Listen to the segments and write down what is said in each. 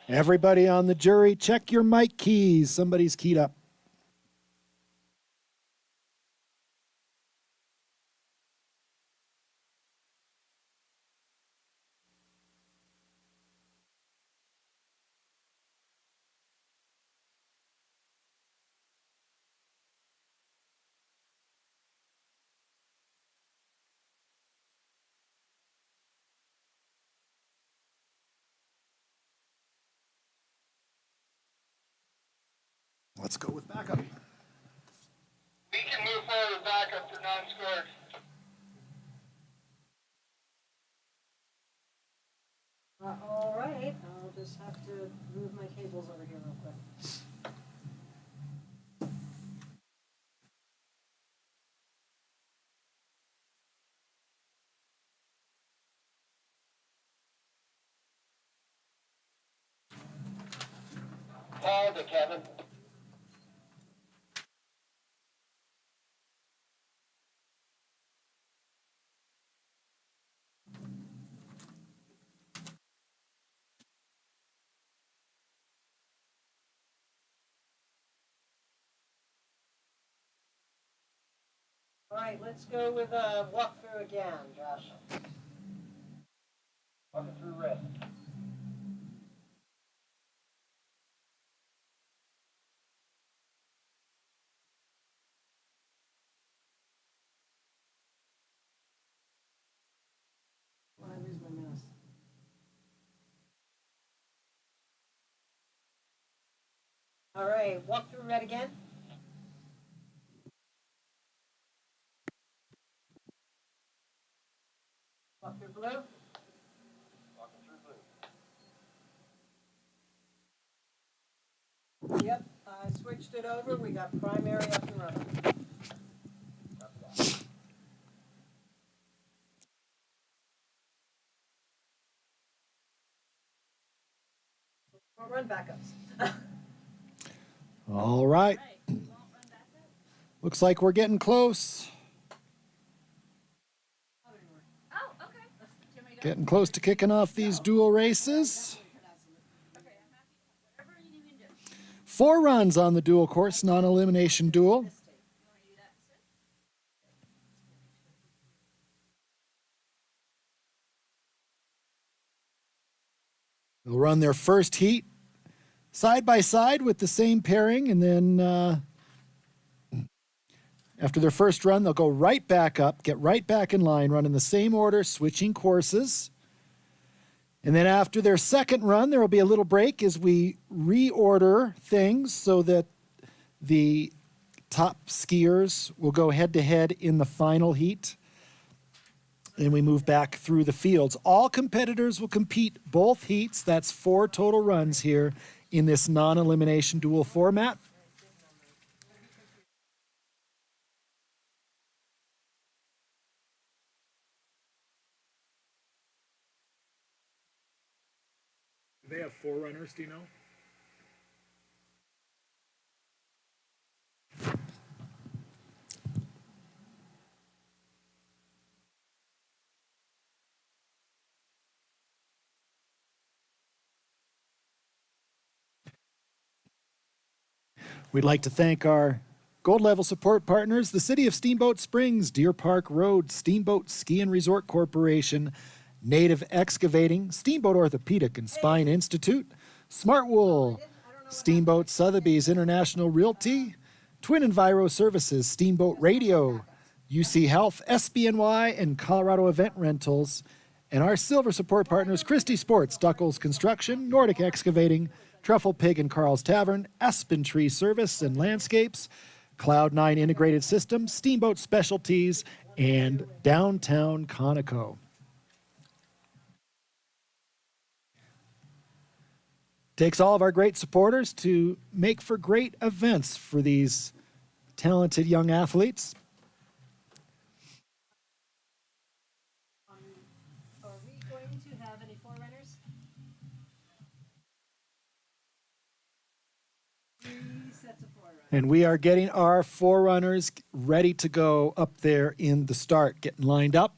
Everybody on the jury, check your mic keys. Somebody's keyed up. Let's go with backup. We can move forward with backup for non-scored. All right, I'll just have to move my cables over here real quick. Hold it, Kevin. All right, let's go with a walkthrough again, Josh. Walking through red. When I lose my mouse. All right, walk through red again. Walk through blue. Walking through blue. Yep, I switched it over. We got primary up and running. We'll run backups. All right. Looks like we're getting close. Oh, okay. Can we go? Getting close to kicking off these dual races. Okay, I'm happy. Whatever you can do. 4 runs on the dual course, non-elimination dual. You want to do that, Sid? They'll run their first heat side by side with the same pairing, and then after their first run, they'll go right back up, get right back in line, run in the same order, switching courses. And then after their second run, there will be a little break as we reorder things so that the top skiers will go head-to-head in the final heat. And we move back through the fields. All competitors will compete both heats. That's 4 total runs here in this non-elimination dual format. Do they have 4 runners, do you know? We'd like to thank our gold level support partners, the City of Steamboat Springs, Deer Park Road, Steamboat Ski and Resort Corporation, Native Excavating, Steamboat Orthopedic and Spine Institute, Smart Wool, Steamboat Sotheby's International Realty, Twin Enviro Services, Steamboat Radio, UC Health, SBNY, and Colorado Event Rentals, and our silver support partners, Christie Sports, Duckles Construction, Nordic Excavating, Truffle Pig and Carl's Tavern, Aspen Tree Service and Landscapes, Cloud9 Integrated Systems, Steamboat Specialties, and Downtown Conoco. Takes all of our great supporters to make for great events for these talented young athletes. Are we going to have any forerunners? 3 sets of forerunners. And we are getting our forerunners ready to go up there in the start, getting lined up.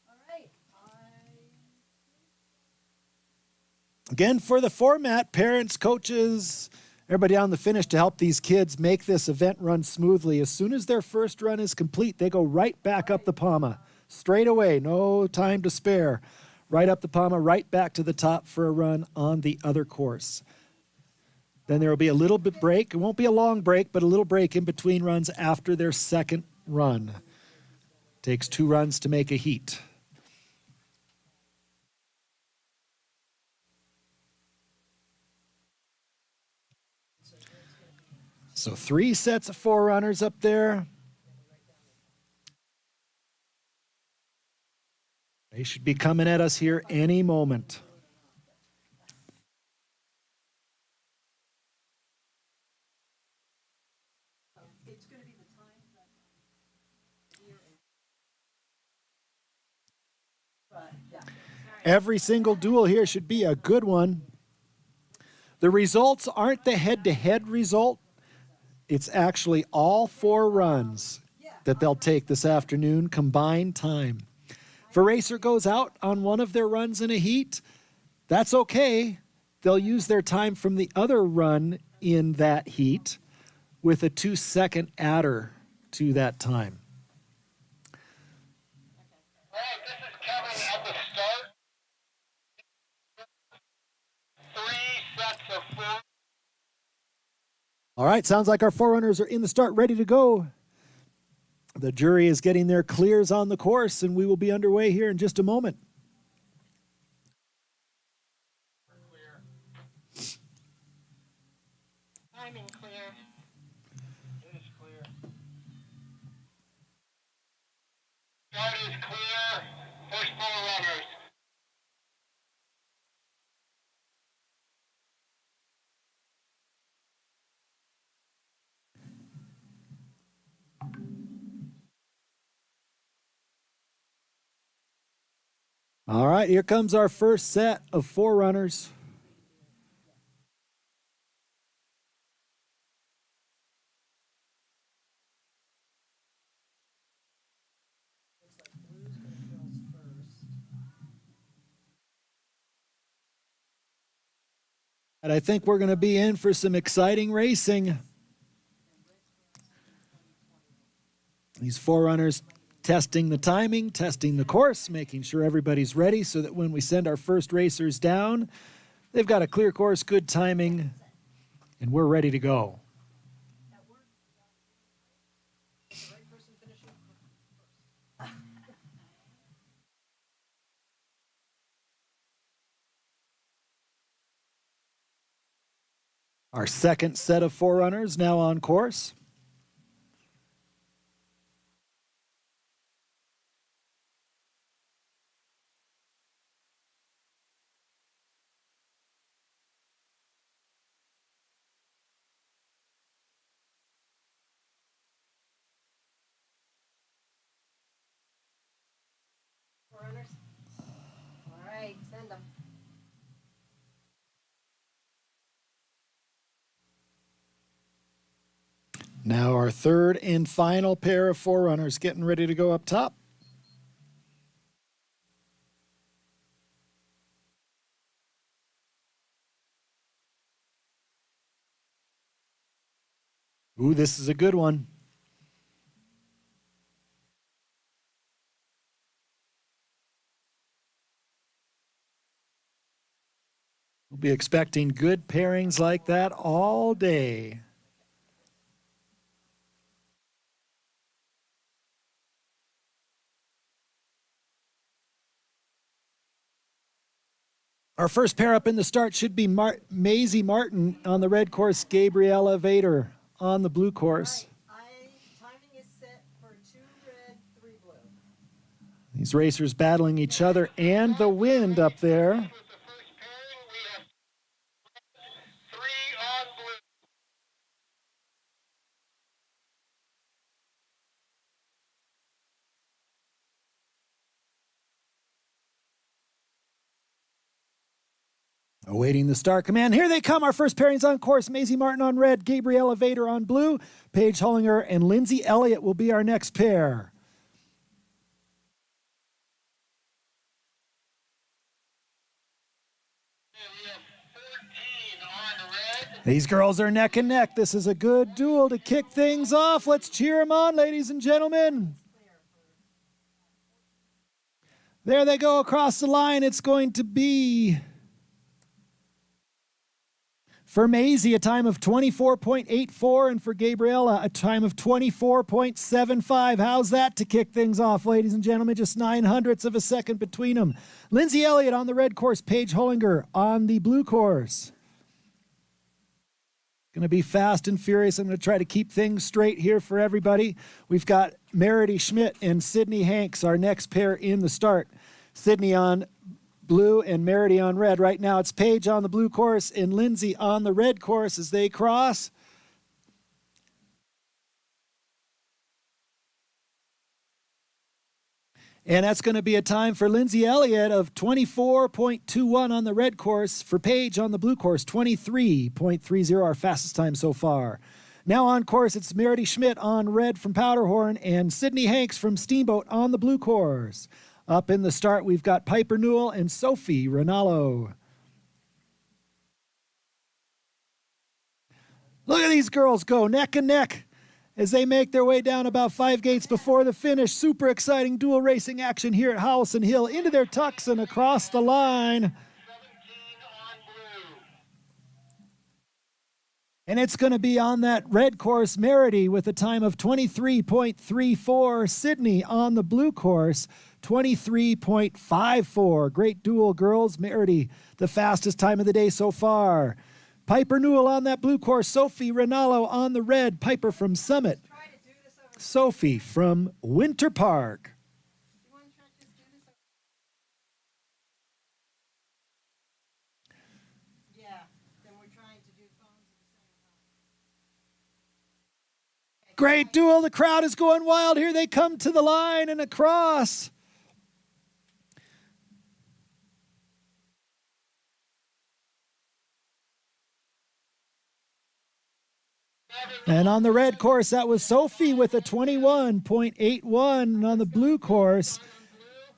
All right. Again, for the format, parents, coaches, everybody on the finish to help these kids make this event run smoothly. As soon as their first run is complete, they go right back up the Palma. Straight away, no time to spare. Right up the Palma, right back to the top for a run on the other course. Then there will be a little bit break. It won't be a long break, but a little break in between runs after their second run. Takes 2 runs to make a heat. So 3 sets of 4 runners up there. They should be coming at us here any moment. Every single duel here should be a good one. The results aren't the head-to-head result. It's actually all 4 runs that they'll take this afternoon, combined time. If a racer goes out on one of their runs in a heat, that's okay. They'll use their time from the other run in that heat with a 2-second adder to that time. All right, this is Kevin at the start. 3 sets of 4. All right, sounds like our 4 runners are in the start, ready to go. The jury is getting their clears on the course, and we will be underway here in just a moment. Timing clear. It is clear. Start is clear. First 4 runners. All right, here comes our first set of 4 runners. And I think we're going to be in for some exciting racing. These 4 runners testing the timing, testing the course, making sure everybody's ready so that when we send our first racers down, they've got a clear course, good timing, and we're ready to go. Our second set of 4 runners now on course. Runners. All right, send them. Now our third and final pair of 4 runners getting ready to go up top. Ooh, this is a good one. We'll be expecting good pairings like that all day. Our first pair up in the start should be Maisie Martin on the red course, Gabriella Vader on the blue course. Timing is set for 2 red, 3 blue. These racers battling each other and the wind up there. With the first pairing, we have 3 on blue. Awaiting the start command. Here they come. Our first pairings on course. Maisie Martin on red, Gabriella Vader on blue. Paige Hollinger and Lindsay Elliott will be our next pair. And we have These girls are neck and neck. This is a good duel to kick things off. Let's cheer them on, ladies and gentlemen. There they go across the line. It's going to be for Maisie, a time of 24.84, and for Gabriella, a time of 24.75. How's that to kick things off, ladies and gentlemen? Just 900ths of a second between them. Lindsay Elliott on the red course, Paige Hollinger on the blue course. Going to be fast and furious. I'm going to try to keep things straight here for everybody. We've got Meredy Schmidt and Sydney Hanks, our next pair in the start. Sydney on blue and Meredy on red. Right now it's Paige on the blue course and Lindsay on the red course as they cross. And that's going to be a time for Lindsay Elliott of 24.21 on the red course. For Paige on the blue course, 23.30, our fastest time so far. Now on course, it's Meredy Schmidt on red from Powderhorn and Sydney Hanks from Steamboat on the blue course. Up in the start, we've got Piper Newell and Sophie Rinaldo. Look at these girls go neck and neck as they make their way down about 5 gates before the finish. Super exciting dual racing action here at Howelsen Hill. Into their tucks and across the line. 17 on blue. And it's going to be on that red course, Meredy with a time of 23.34. Sydney on the blue course, 23.54. Great duel, girls. Meredy, the fastest time of the day so far. Piper Newell on that blue course. Sophie Rinaldo on the red. Piper from Summit. Sophie from Winter Park. Yeah, then we're trying to do phones at the same time. Great duel. The crowd is going wild. Here they come to the line and across. And on the red course, that was Sophie with a 21.81. And on the blue course,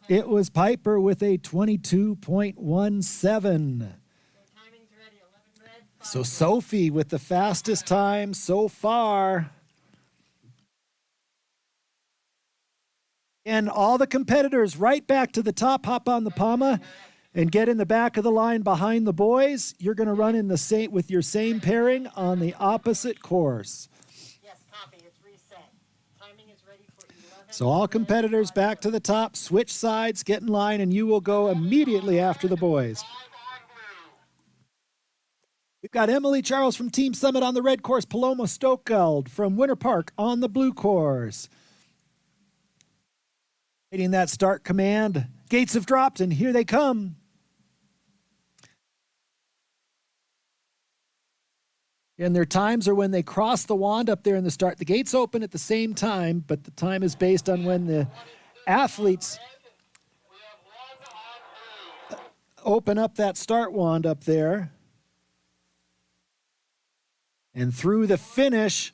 it was Piper with a 22.17. So Sophie with the fastest time so far. And all the competitors right back to the top, hop on the PAMA and get in the back of the line behind the boys. You're going to run in the same with your same pairing on the opposite course. Yes, copy. It's reset. Timing is ready for 11. So all competitors back to the top, switch sides, get in line, and you will go immediately after the boys. 5 on blue. We've got Emily Charles from Team Summit on the red course, Paloma Stokeld from Winter Park on the blue course. Waiting that start command. Gates have dropped, and here they come. And their times are when they cross the wand up there in the start. The gates open at the same time, but the time is based on when the athletes We have 1 on blue. open up that start wand up there. And through the finish,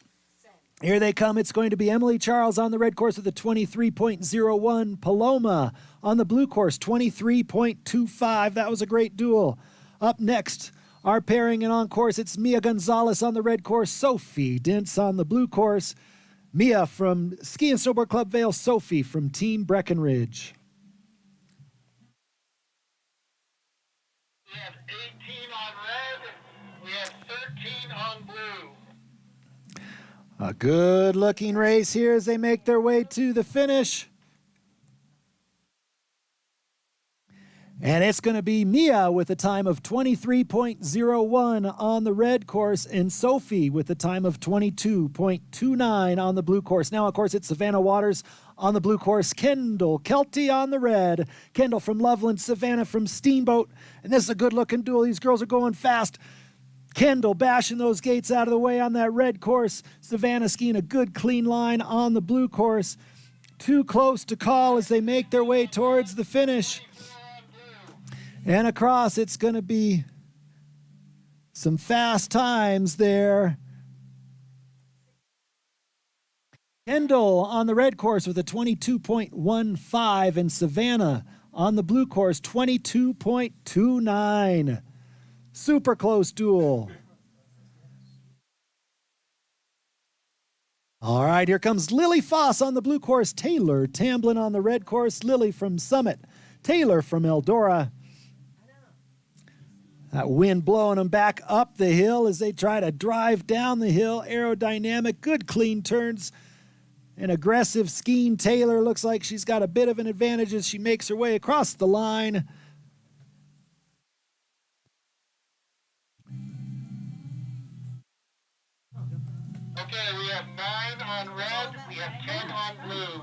here they come. It's going to be Emily Charles on the red course with a 23.01. Paloma on the blue course, 23.25. That was a great duel. Up next, our pairing and on course, it's Mia Gonzalez on the red course, Sophie Dintz on the blue course. Mia from Ski and Snowboard Club Vail, Sophie from Team Breckenridge. We have 18 on red. We have 13 on blue. A good-looking race here as they make their way to the finish. And it's going to be Mia with a time of 23.01 on the red course and Sophie with a time of 22.29 on the blue course. Now, of course, it's Savannah Waters on the blue course, Kendall Kelty on the red. Kendall from Loveland, Savannah from Steamboat. And this is a good-looking duel. These girls are going fast. Kendall bashing those gates out of the way on that red course. Savannah skiing a good, clean line on the blue course. Too close to call as they make their way towards the finish. And across, it's going to be some fast times there. Kendall on the red course with a 22.15, and Savannah on the blue course, 22.29. Super close duel. All right, here comes Lily Foss on the blue course, Taylor Tamblin on the red course, Lily from Summit, Taylor from Eldora. That wind blowing them back up the hill as they try to drive down the hill. Aerodynamic, good clean turns. An aggressive skiing Taylor looks like she's got a bit of an advantage as she makes her way across the line. Okay, we have 9 on red, we have 10 on blue.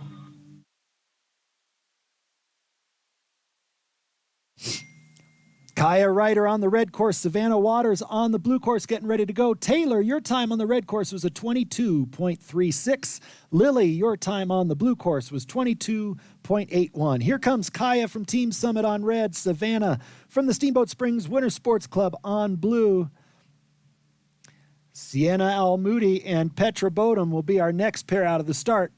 Kaya Ryder on the red course, Savannah Waters on the blue course getting ready to go. Taylor, your time on the red course was a 22.36. Lily, your time on the blue course was 22.81. Here comes Kaya from Team Summit on red, Savannah from the Steamboat Springs Winter Sports Club on blue. Sienna Almoody and Petra Bodum will be our next pair out of the start.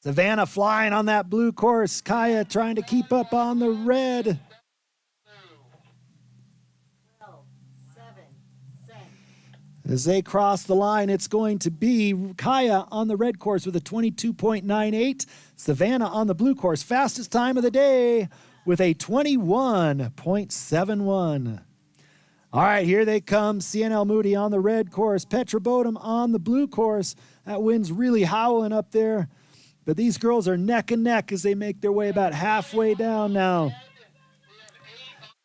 Savannah flying on that blue course. Kaya trying to keep up on the red. 12, 7, 6. As they cross the line, it's going to be Kaya on the red course with a 22.98. Savannah on the blue course, fastest time of the day with a 21.71. All right, here they come. Sienna Almoody on the red course. Petra Bodum on the blue course. That wind's really howling up there. But these girls are neck and neck as they make their way about halfway down now.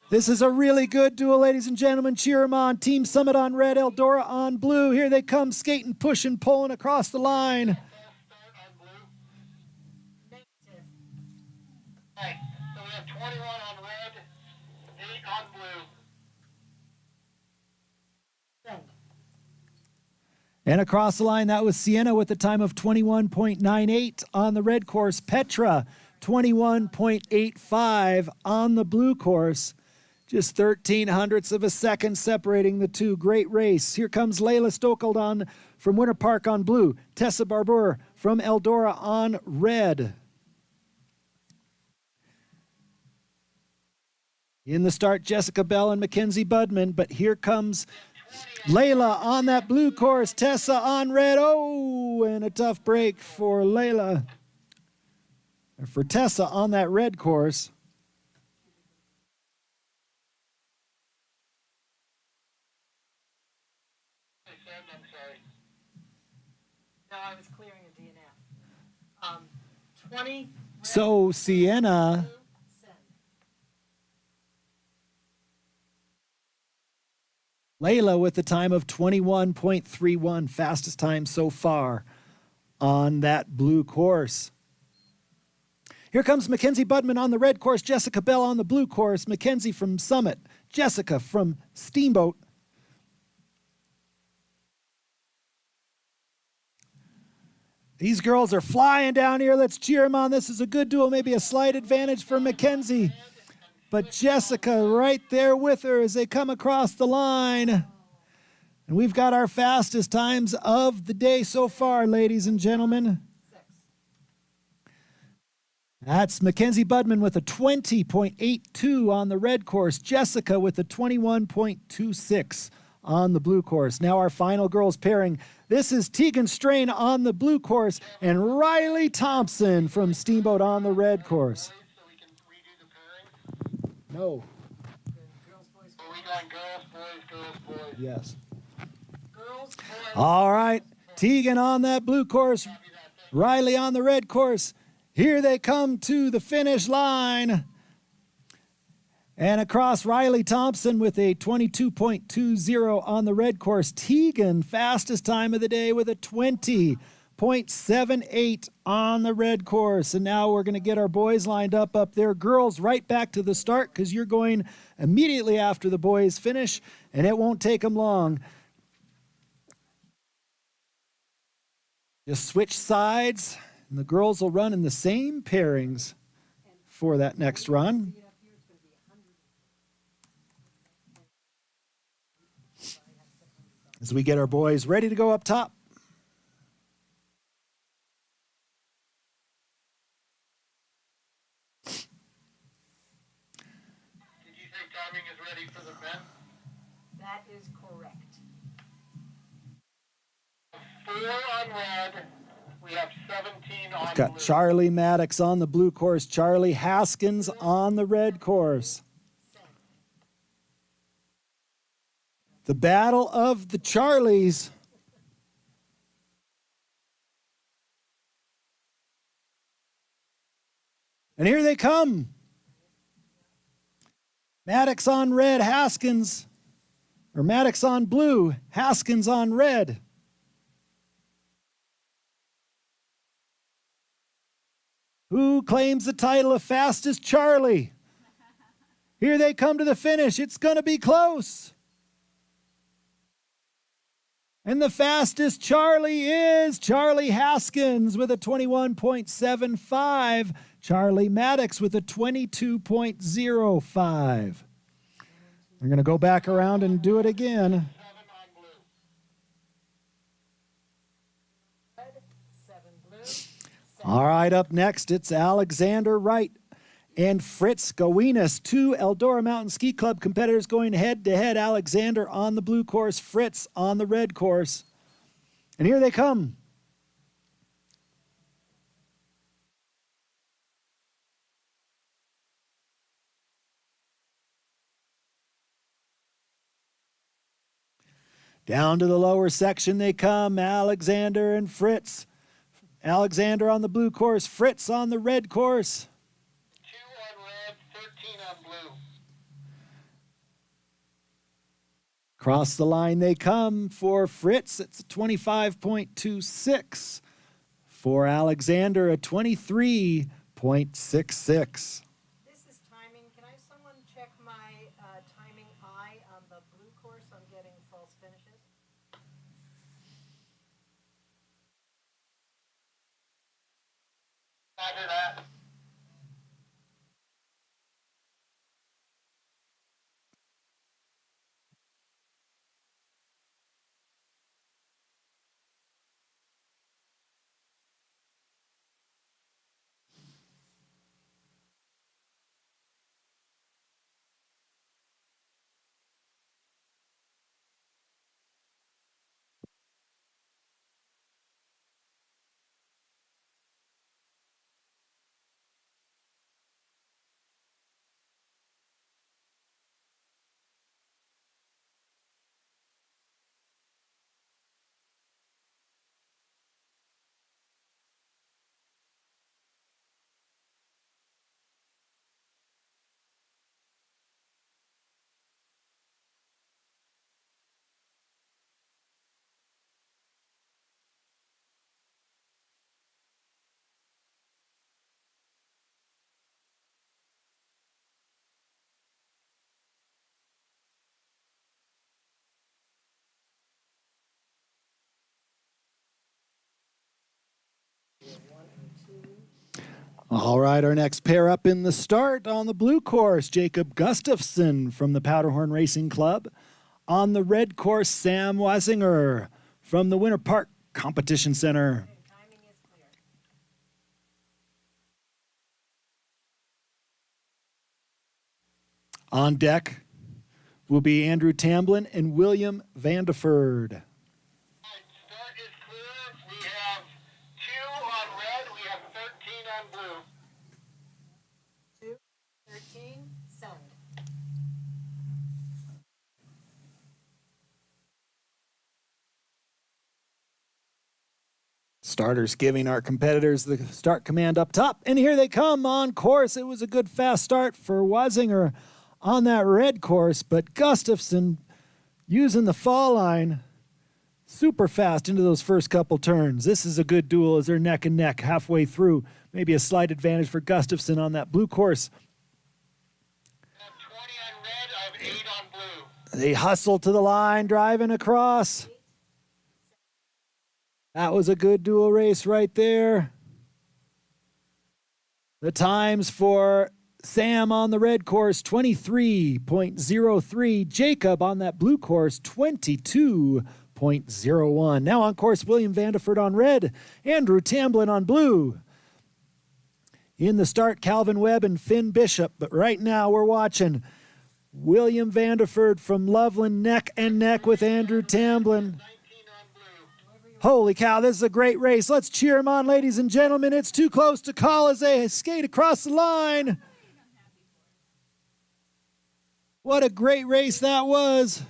This is a really good duel, ladies and gentlemen. Cheer them on. Team Summit on red, Eldora on blue. Here they come, skating, pushing, pulling across the line. Negative. Right, so we have 21 on red, 8 on blue. Send. And across the line, that was Sienna with a time of 21.98 on the red course. Petra, 21.85 on the blue course. Just 13/100ths of a second separating the two. Great race. Here comes Layla Stokold on from Winter Park on blue. Tessa Barbour from Eldora on red. In the start, Jessica Bell and Mackenzie Budman, but here comes Layla on that blue course, Tessa on red. Oh, and a tough break for Layla. For Tessa on that red course. I'm sorry. No, I was clearing a DNF. 20. So Sienna Send. Layla with the time of 21.31, fastest time so far on that blue course. Here comes Mackenzie Budman on the red course, Jessica Bell on the blue course, Mackenzie from Summit, Jessica from Steamboat. These girls are flying down here. Let's cheer them on. This is a good duel, maybe a slight advantage for Mackenzie. But Jessica right there with her as they come across the line. And we've got our fastest times of the day so far, ladies and gentlemen. 6. That's Mackenzie Budman with a 20.82 on the red course. Jessica with a 21.26 on the blue course. Now our final girls pairing. This is Tegan Strain on the blue course and Riley Thompson from Steamboat on the red course. So we can redo the pairing. No. Girls, boys, Are we going girls, boys? Yes. girls, boys. All right. Tegan on that blue course. Riley on the red course. Here they come to the finish line. And across, Riley Thompson with a 22.20 on the red course. Tegan, fastest time of the day with a 20.78 on the red course. And now we're going to get our boys lined up there. Girls, right back to the start because you're going immediately after the boys finish, and it won't take them long. Just switch sides, and the girls will run in the same pairings for that next run. As we get our boys ready to go up top. Did you say timing is ready for the men? That is correct. on red. We have 17 on Got blue. Charlie Maddox on the blue course, Charlie Haskins on the red course. The battle of the Charlies. And here they come. Maddox on red, Haskins, or Maddox on blue, Haskins on red. Who claims the title of fastest Charlie? Here they come to the finish. It's going to be close. And the fastest Charlie is Charlie Haskins with a 21.75. Charlie Maddox with a 22.05. We're going to go back around and do it again. 7 on blue. Red, 7 blue. All right, up next, it's Alexander Wright and Fritz Gowinas, two Eldora Mountain Ski Club competitors going head-to-head. Alexander on the blue course, Fritz on the red course. And here they come. Down to the lower section they come, Alexander and Fritz. Alexander on the blue course, Fritz on the red course. 2 on red, 13 on blue. Across the line they come for Fritz. It's a 25.26. For Alexander, a 23.66. This is timing. Can I have someone check my timing eye on the blue course? I'm getting false finishes. Roger that. All right, our next pair up in the start on the blue course, Jacob Gustafson from the Powderhorn Racing Club. On the red course, Sam Wasinger from the Winter Park Competition Center. Timing is clear. On deck will be Andrew Tamblin and William Vandeford. All right, start is clear. We have 2 on red. We have 13 on blue. 2, 13, send. Starters giving our competitors the start command up top. And here they come on course. It was a good fast start for Wasinger on that red course, but Gustafson using the fall line super fast into those first couple turns. This is a good duel as they're neck and neck halfway through. Maybe a slight advantage for Gustafson on that blue course. I have 20 on red. I have 8 on blue. They hustle to the line, driving across. That was a good dual race right there. The times for Sam on the red course, 23.03. Jacob on that blue course, 22.01. Now on course, William Vandeford on red, Andrew Tamblin on blue. In the start, Calvin Webb and Finn Bishop. But right now we're watching William Vandeford from Loveland neck and neck with Andrew Tamblin. 19 on blue. Whoever you Holy cow, this is a great race. Let's cheer him on, ladies and gentlemen. It's too close to call as they skate across the line. What a great race that was.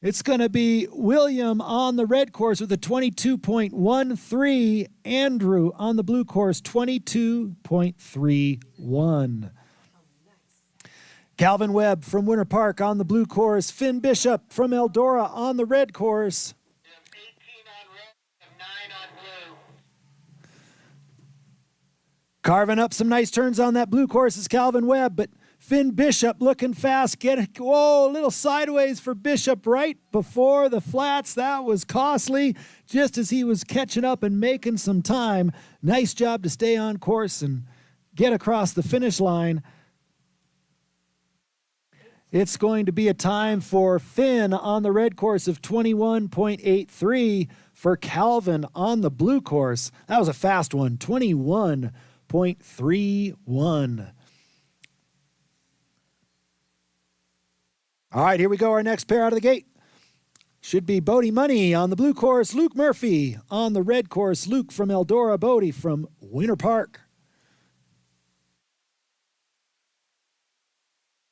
It's going to be William on the red course with a 22.13. Andrew on the blue course, 22.31. Calvin Webb from Winter Park on the blue course. Finn Bishop from Eldora on the red course. We have 18 on red and 9 on blue. Carving up some nice turns on that blue course is Calvin Webb, but Finn Bishop looking fast. Whoa, a little sideways for Bishop right before the flats. That was costly, just as he was catching up and making some time. Nice job to stay on course and get across the finish line. It's going to be a time for Finn on the red course of 21.83, for Calvin on the blue course. That was a fast one, 21.31. All right, here we go. Our next pair out of the gate should be Bodie Money on the blue course. Luke Murphy on the red course. Luke from Eldora, Bodie from Winter Park.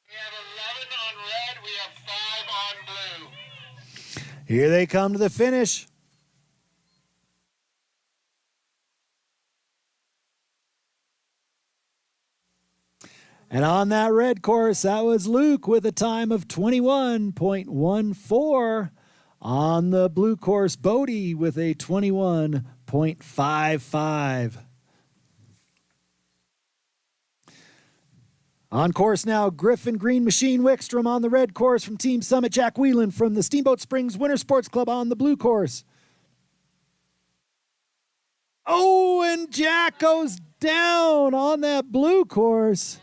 We have 11 on red. We have 5 on blue. Here they come to the finish. And on that red course, that was Luke with a time of 21.14. On the blue course, Bodie with a 21.55. On course now, Griffin Green Machine Wickstrom on the red course from Team Summit. Jack Whelan from the Steamboat Springs Winter Sports Club on the blue course. Oh, and Jack goes down on that blue course.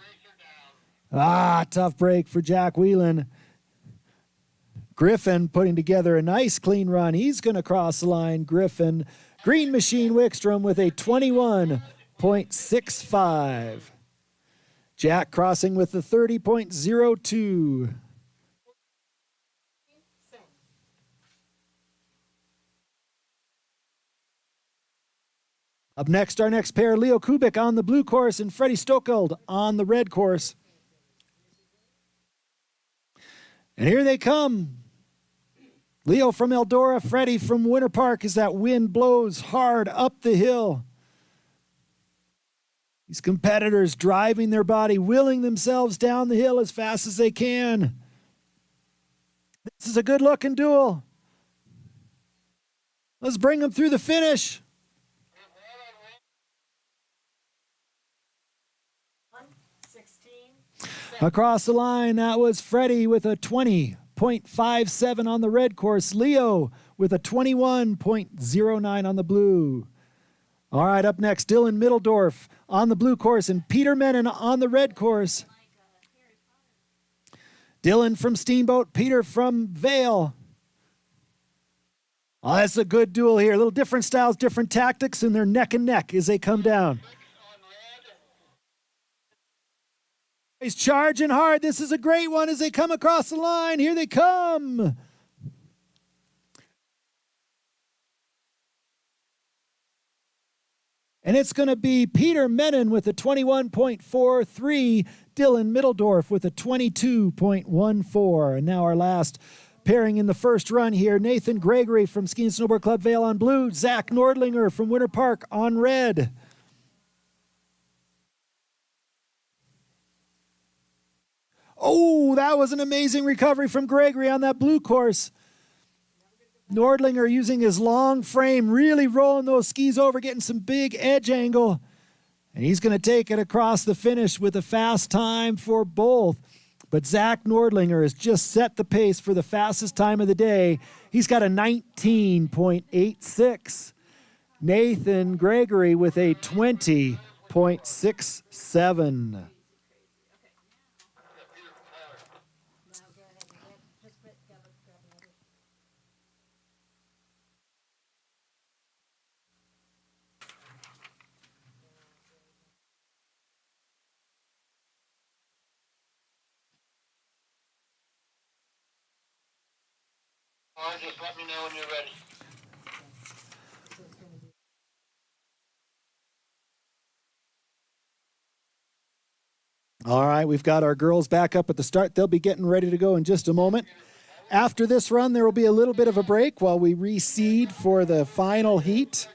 Tough break for Jack Whelan. Griffin putting together a nice clean run. He's going to cross the line. Griffin. Green Machine Wickstrom with a 21.65. Jack crossing with the 30.02. Up next, our next pair, Leo Kubik on the blue course and Freddie Stokold on the red course. And here they come. Leo from Eldora, Freddie from Winter Park as that wind blows hard up the hill. These competitors driving their body, willing themselves down the hill as fast as they can. This is a good-looking duel. Let's bring them through the finish. Across the line, that was Freddie with a 20.57 on the red course. Leo with a 21.09 on the blue. All right, up next, Dylan Middledorf on the blue course and Peter Menon on the red course. Dylan from Steamboat, Peter from Vale. Oh, that's a good duel here. A little different styles, different tactics, and they're neck and neck as they come down. He's charging hard. This is a great one as they come across the line. Here they come. And it's going to be Peter Menon with a 21.43, Dylan Middledorf with a 22.14. And now our last pairing in the first run here, Nathan Gregory from Ski and Snowboard Club Vale on blue, Zach Nordlinger from Winter Park on red. Oh, that was an amazing recovery from Gregory on that blue course. Nordlinger using his long frame, really rolling those skis over, getting some big edge angle. And he's going to take it across the finish with a fast time for both. But Zach Nordlinger has just set the pace for the fastest time of the day. He's got a 19.86. Nathan Gregory with a 20.67. Or just let me know when you're ready. All right, we've got our girls back up at the start. They'll be getting ready to go in just a moment. After this run, there will be a little bit of a break while we reseed for the final heat.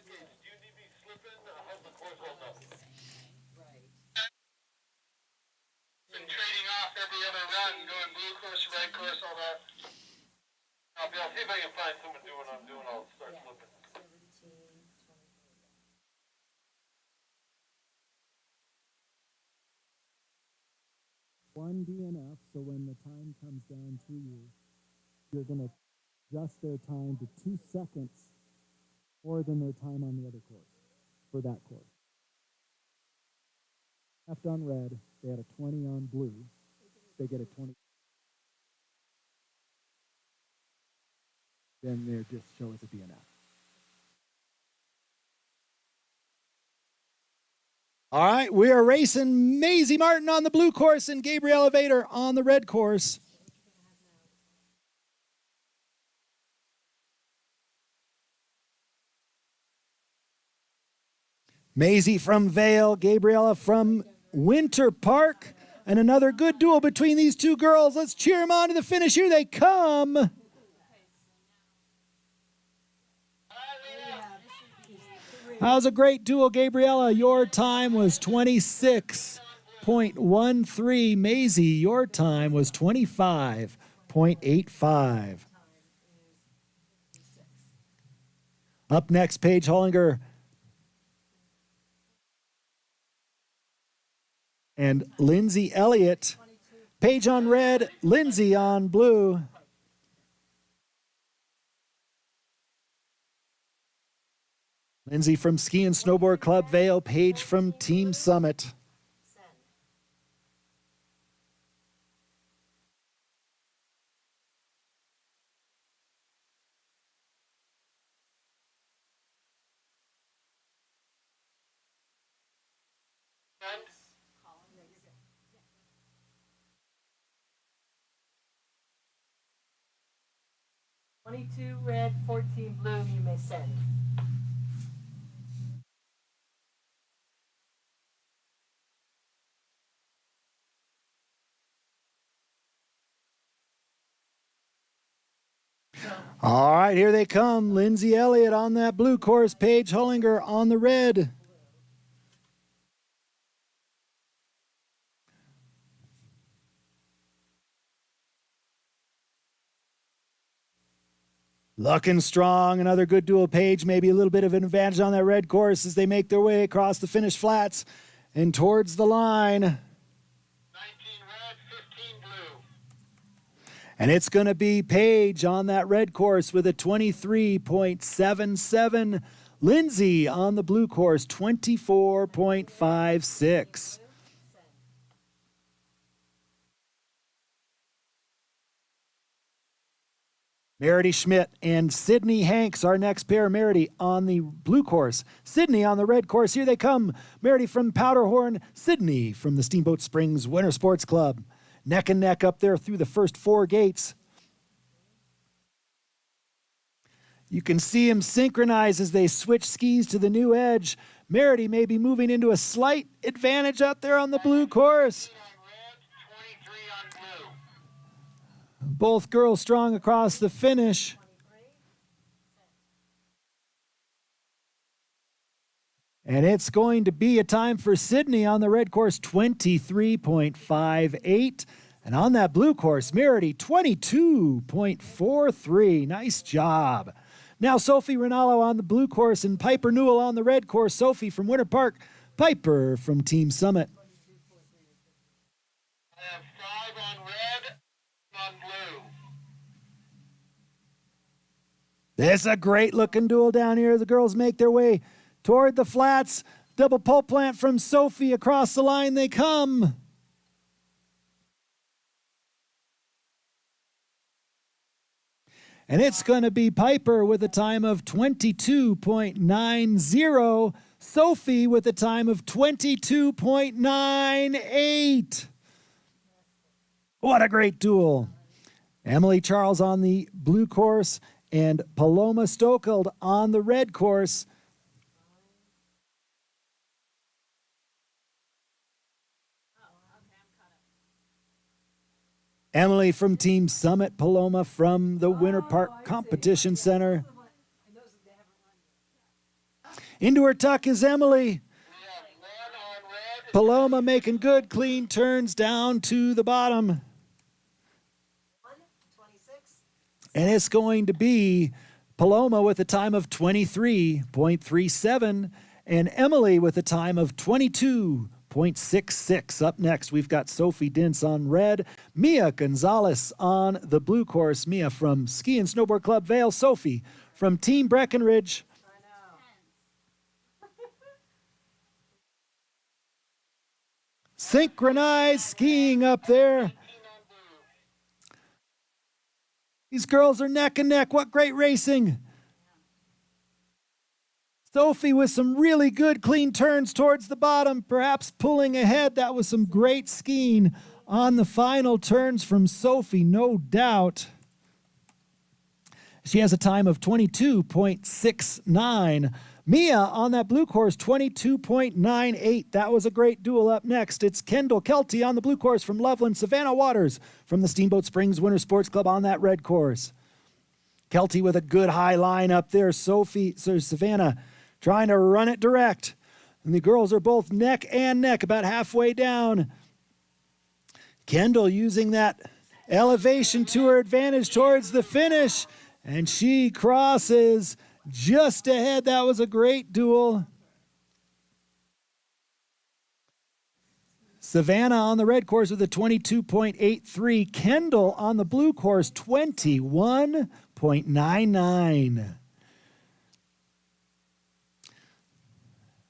Been trading off every other run, going blue course, red course, all that. I'll see if I can find someone doing what I'm doing. I'll start flipping. One DNF, so when the time comes down to you, you're going to adjust their time to 2 seconds more than their time on the other course for that course. Left on red, they had a 20 on blue. They get a 20. Then they just show as a DNF. All right, we are racing Maisie Martin on the blue course and Gabriella Vader on the red course. Maisie from Vale, Gabriella from Winter Park, and another good duel between these two girls. Let's cheer them on to the finish. Here they come. That was a great duel, Gabriella. Your time was 26.13. Maisie, your time was 25.85. Up next, Paige Hollinger and Lindsay Elliott. Paige on red, Lindsay on blue. Lindsay from Ski and Snowboard Club Vale, Paige from Team Summit. Send. 22 red, 14 blue, you may send. All right, here they come. Lindsay Elliott on that blue course, Paige Hollinger on the red. Looking strong, another good duel. Paige, maybe a little bit of an advantage on that red course as they make their way across the finish flats and towards the line. 19 red, 15 blue. And it's going to be Paige on that red course with a 23.77. Lindsay on the blue course, 24.56. Merity Schmidt and Sydney Hanks, our next pair. Merity on the blue course, Sydney on the red course. Here they come. Merity from Powderhorn, Sydney from the Steamboat Springs Winter Sports Club. Neck and neck up there through the first 4 gates. You can see them synchronize as they switch skis to the new edge. Merity may be moving into a slight advantage out there on the blue course. Both girls strong across the finish. And it's going to be a time for Sydney on the red course, 23.58. And on that blue course, Merity, 22.43. Nice job. Now Sophie Rinaldo on the blue course and Piper Newell on the red course. Sophie from Winter Park, Piper from Team Summit. I have 5 on red, on blue. This is a great looking duel down here. The girls make their way toward the flats. Double pole plant from Sophie. Across the line they come. And it's going to be Piper with a time of 22.90. Sophie with a time of 22.98. What a great duel. Emily Charles on the blue course and Paloma Stokold on the red course. Emily from Team Summit, Paloma from the Winter Park Competition Center. Into her tuck is Emily. Paloma making good clean turns down to the bottom. 26. And it's going to be Paloma with a time of 23.37 and Emily with a time of 22.66. Up next, we've got Sophie Dintz on red, Mia Gonzalez on the blue course. Mia from Ski and Snowboard Club Vail, Sophie from Team Breckenridge. I know. Synchronized skiing up there. These girls are neck and neck. What great racing. Sophie with some really good clean turns towards the bottom, perhaps pulling ahead. That was some great skiing on the final turns from Sophie, no doubt. She has a time of 22.69. Mia on that blue course, 22.98. That was a great duel. Up next, it's Kendall Kelty on the blue course from Loveland. Savannah Waters from the Steamboat Springs Winter Sports Club on that red course. Kelty with a good high line up there. Savannah trying to run it direct. And the girls are both neck and neck, about halfway down. Kendall using that elevation to her advantage towards the finish. And she crosses just ahead. That was a great duel. Savannah on the red course with a 22.83. Kendall on the blue course, 21.99.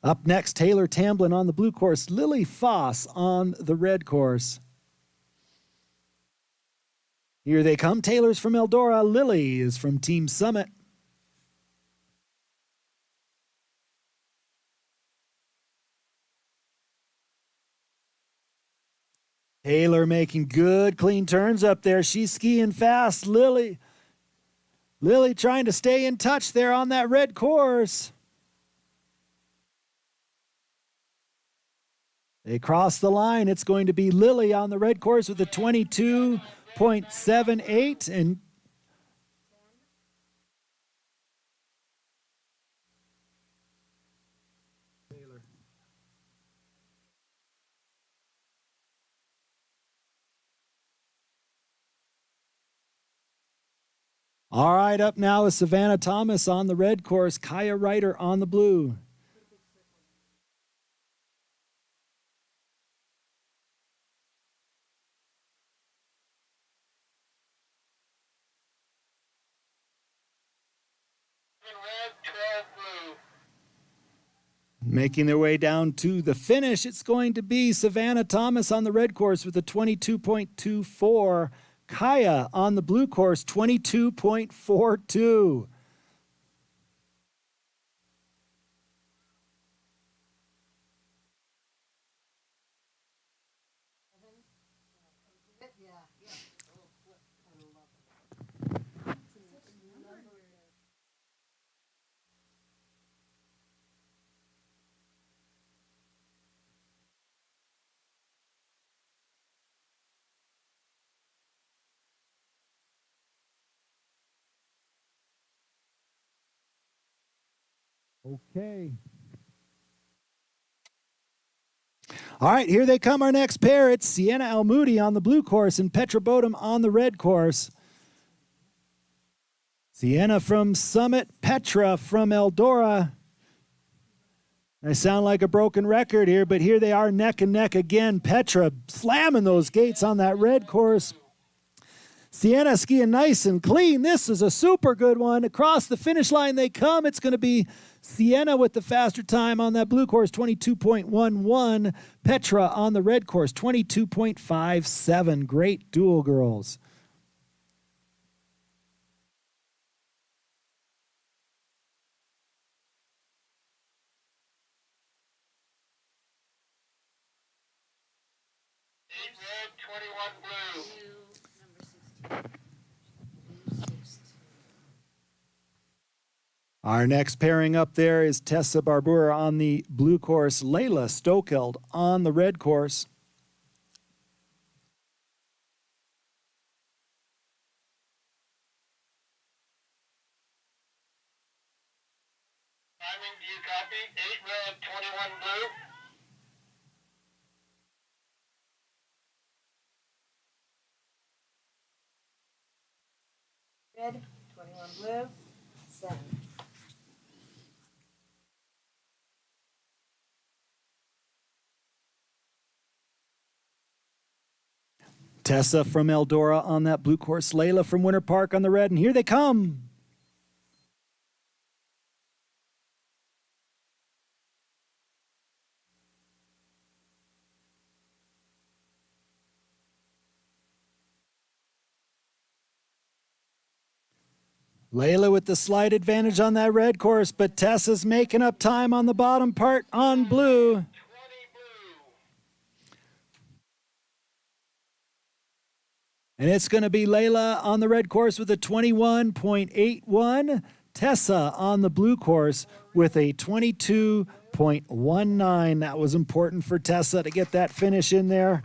Up next, Taylor Tamblin on the blue course, Lily Foss on the red course. Here they come. Taylor's from Eldora. Lily is from Team Summit. Taylor making good clean turns up there. She's skiing fast. Lily trying to stay in touch there on that red course. They cross the line. It's going to be Lily on the red course with a 22.78 and all right, up now is Savannah Thomas on the red course, Kaya Ryder on the blue. In red, 12 blue. Making their way down to the finish, it's going to be Savannah Thomas on the red course with a 22.24. Kaya on the blue course, 22.42. Okay. All right, here they come, our next pair. It's Sienna Almoudi on the blue course and Petra Bodum on the red course. Sienna from Summit, Petra from Eldora. I sound like a broken record here, but here they are neck and neck again. Petra slamming those gates on that red course. Sienna skiing nice and clean. This is a super good one. Across the finish line they come. It's going to be Sienna with the faster time on that blue course, 22.11. Petra on the red course, 22.57. Great duel, girls. In red, 21 blue. Number 16. Our next pairing up there is Tessa Barbour on the blue course, Layla Stokeld on the red course. Timing, do you copy? 8 red, 21 blue. Red, 21 blue, send. Tessa from Eldora on that blue course, Layla from Winter Park on the red, and here they come. Layla with the slight advantage on that red course, but Tessa's making up time on the bottom part on blue. 20 blue. And it's going to be Layla on the red course with a 21.81. Tessa on the blue course with a 22.19. That was important for Tessa to get that finish in there.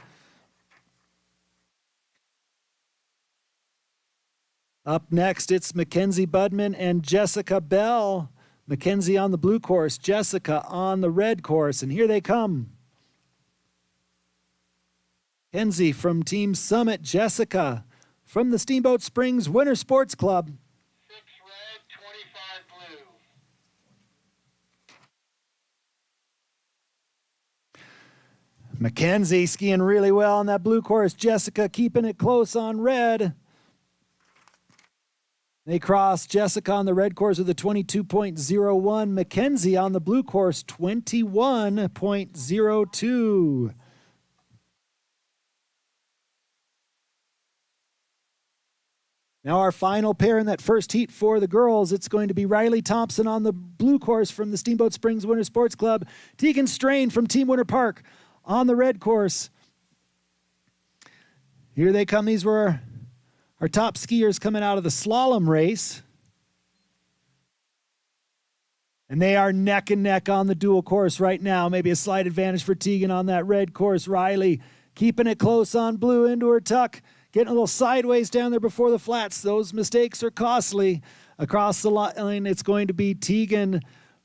Up next, it's Mackenzie Budman and Jessica Bell. Mackenzie on the blue course, Jessica on the red course, and here they come. Mackenzie from Team Summit, Jessica from the Steamboat Springs Winter Sports Club. 6 red, 25 blue. Mackenzie skiing really well on that blue course. Jessica keeping it close on red. They cross Jessica on the red course with a 22.01. Mackenzie on the blue course, 21.02. Now our final pair in that first heat for the girls, it's going to be Riley Thompson on the blue course from the Steamboat Springs Winter Sports Club. Tegan Strain from Team Winter Park on the red course. Here they come. These were our top skiers coming out of the slalom race. And they are neck and neck on the dual course right now. Maybe a slight advantage for Tegan on that red course. Riley keeping it close on blue into her tuck. Getting a little sideways down there before the flats. Those mistakes are costly. Across the line, it's going to be Tegan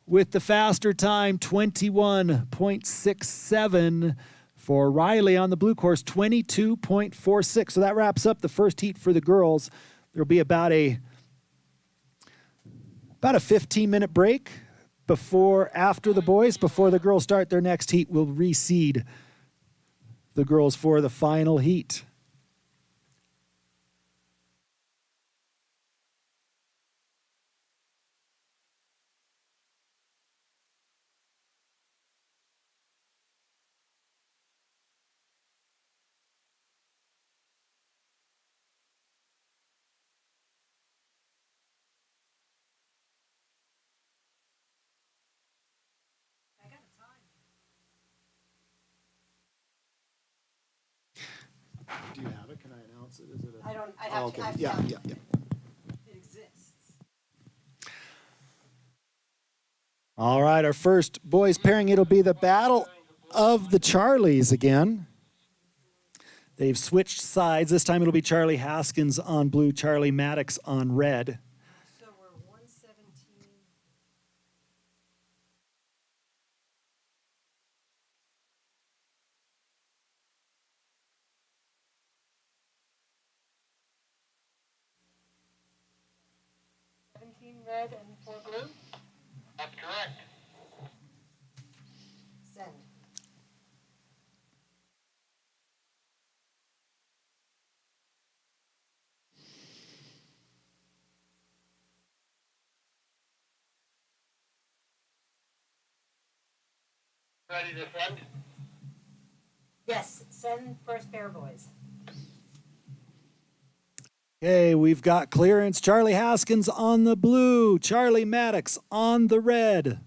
with the faster time, 21.67. For Riley on the blue course, 22.46. So that wraps up the first heat for the girls. There'll be about a 15-minute break after the boys, before the girls start their next heat. We'll reseed the girls for the final heat. Do you have it? Can I announce it? Is it a... I have okay. to Yeah. tell you. Yeah. It exists. All right, our first boys pairing, it'll be the Battle of the Charlies again. They've switched sides. This time it'll be Charlie Haskins on blue, Charlie Maddox on red. So we're 117. Red and 4 blue. That's correct. Send. Ready to send? Yes, send first pair, boys. Okay, we've got clearance. Charlie Haskins on the blue, Charlie Maddox on the red.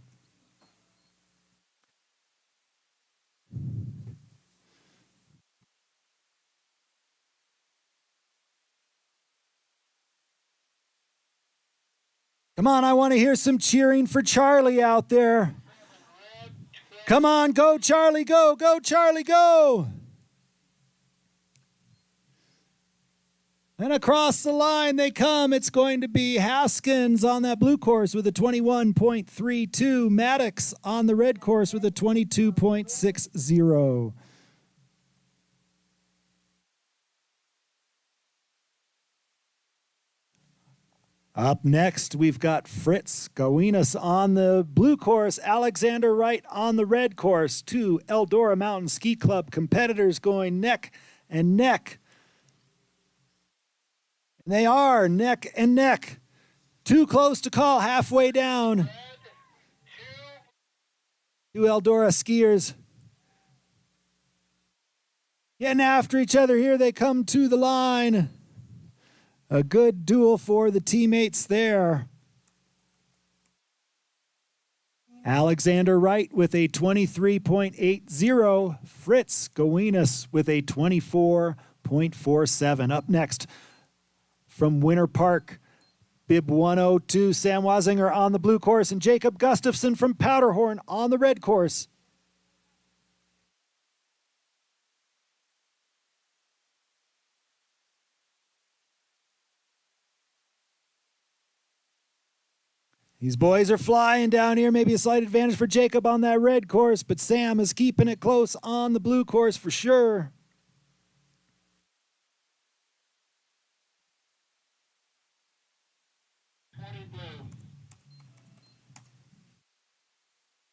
Come on, I want to hear some cheering for Charlie out there. Come on, go Charlie, go, go Charlie, go. And across the line they come. It's going to be Haskins on that blue course with a 21.32. Maddox on the red course with a 22.60. Up next, we've got Fritz Gowinas on the blue course, Alexander Wright on the red course. Two Eldora Mountain Ski Club competitors going neck and neck. And they are neck and neck. Too close to call, halfway down. Two Eldora skiers getting after each other. Here they come to the line. A good duel for the teammates there. Alexander Wright with a 23.80. Fritz Gowinas with a 24.47. Up next from Winter Park, bib 102, Sam Wazinger on the blue course and Jacob Gustafson from Powderhorn on the red course. These boys are flying down here. Maybe a slight advantage for Jacob on that red course, but Sam is keeping it close on the blue course for sure.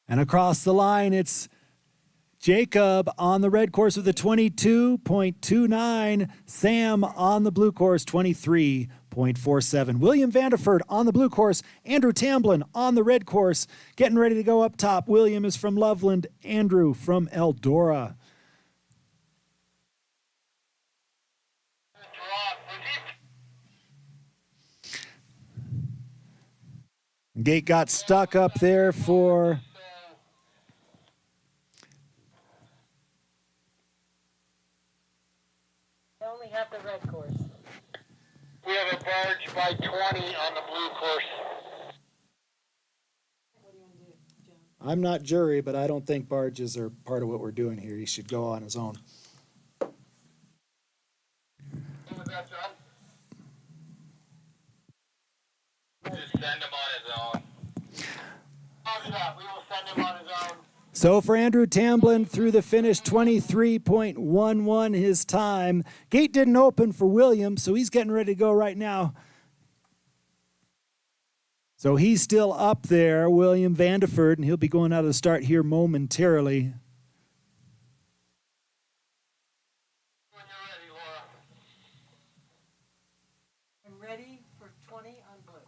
And across the line, it's Jacob on the red course with a 22.29. Sam on the blue course, 23.47. William Vanderford on the blue course. Andrew Tamblin on the red course. Getting ready to go up top. William is from Loveland. Andrew from Eldora. Gate got stuck up there for... I only have the red course. We have a barge by 20 on the blue course. What do you want to do, John? I'm not jury, but I don't think barges are part of what we're doing here. He should go on his own. What was that, John? Just send him on his own. Copy that. We will send him on his own. So for Andrew Tamblin through the finish, 23.11 his time. Gate didn't open for William, so he's getting ready to go right now. So he's still up there, William Vanderford, and he'll be going out of the start here momentarily. When you're ready, Laura. I'm ready for 20 on blue.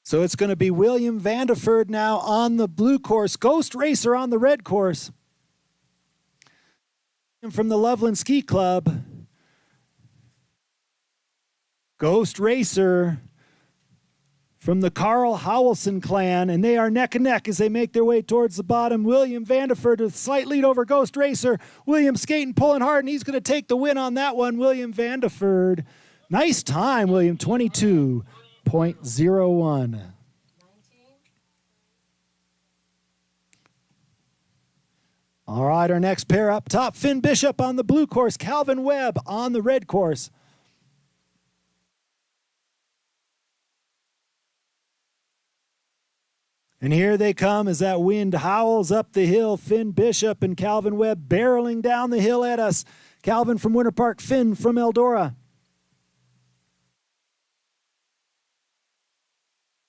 So it's going to be William Vanderford now on the blue course. Ghost Racer on the red course. And from the Loveland Ski Club. Ghost Racer from the Carl Howelsen clan. And they are neck and neck as they make their way towards the bottom. William Vanderford with a slight lead over Ghost Racer. William skating, pulling hard, and he's going to take the win on that one. William Vanderford. Nice time, William. 22.01. 19. All right, our next pair up top, Finn Bishop on the blue course, Calvin Webb on the red course. And here they come as that wind howls up the hill. Finn Bishop and Calvin Webb barreling down the hill at us. Calvin from Winter Park, Finn from Eldora.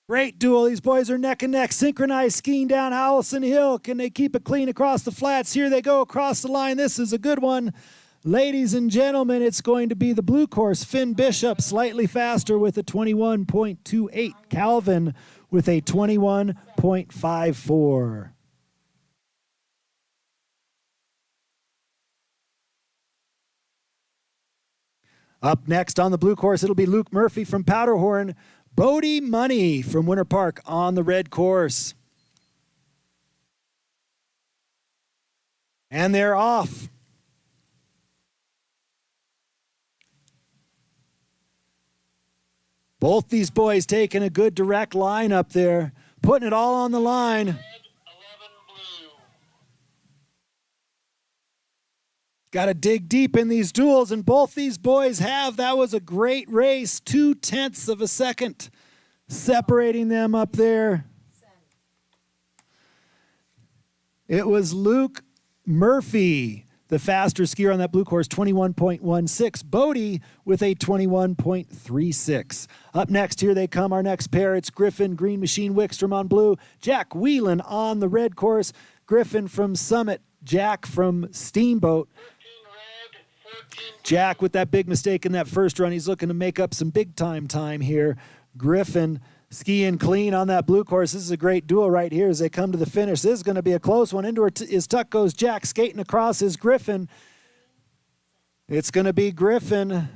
Great duel. These boys are neck and neck. Synchronized skiing down Howelsen Hill. Can they keep it clean across the flats? Here they go across the line. This is a good one. Ladies and gentlemen, it's going to be the blue course. Finn Bishop slightly faster with a 21.28. Calvin with a 21.54. Up next on the blue course, it'll be Luke Murphy from Powderhorn. Bodie Money from Winter Park on the red course. And they're off. Both these boys taking a good direct line up there, putting it all on the line. Red, 11 blue. Got to dig deep in these duels, and both these boys have. That was a great race. 0.2 of a second separating them up there. It was Luke Murphy, the faster skier on that blue course, 21.16. Bodie with a 21.36. Up next, here they come, our next pair. It's Griffin, Green Machine, Wickstrom on blue. Jack Whelan on the red course. Griffin from Summit, Jack from Steamboat. 13 red, 14 blue. Jack with that big mistake in that first run. He's looking to make up some big time here. Griffin skiing clean on that blue course. This is a great duel right here as they come to the finish. This is going to be a close one. Into his tuck goes Jack. Skating across is Griffin. It's going to be Griffin.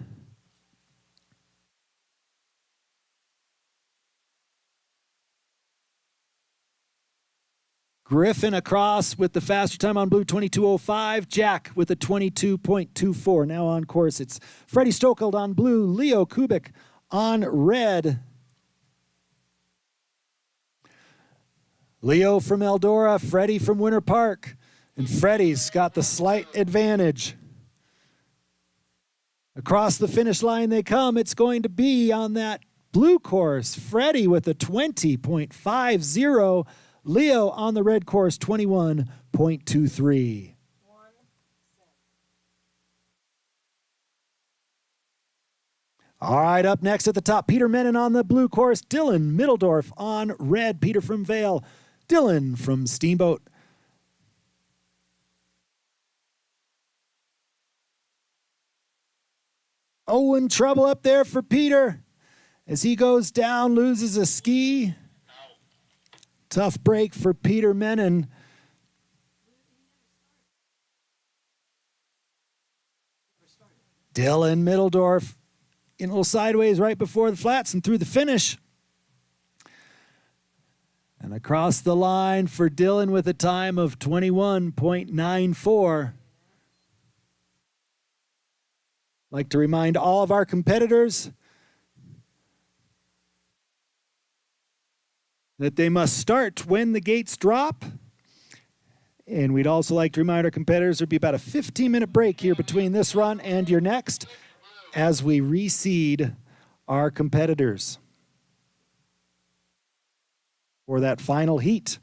Griffin across with the faster time on blue, 22.05. Jack with a 22.24. Now on course, it's Freddie Stokeld on blue, Leo Kubik on red. Leo from Eldora, Freddie from Winter Park, and Freddie's got the slight advantage. Across the finish line they come. It's going to be on that blue course. Freddie with a 20.50. Leo on the red course, 21.23. All right, up next at the top, Peter Menon on the blue course, Dylan Middledorf on red. Peter from Vale, Dylan from Steamboat. Oh, in trouble up there for Peter as he goes down, loses a ski. Tough break for Peter Menon. Dylan Middledorf in a little sideways right before the flats and through the finish. And across the line for Dylan with a time of 21.94. Like to remind all of our competitors that they must start when the gates drop. And we'd also like to remind our competitors there'll be about a 15-minute break here between this run and your next as we reseed our competitors for that final heat.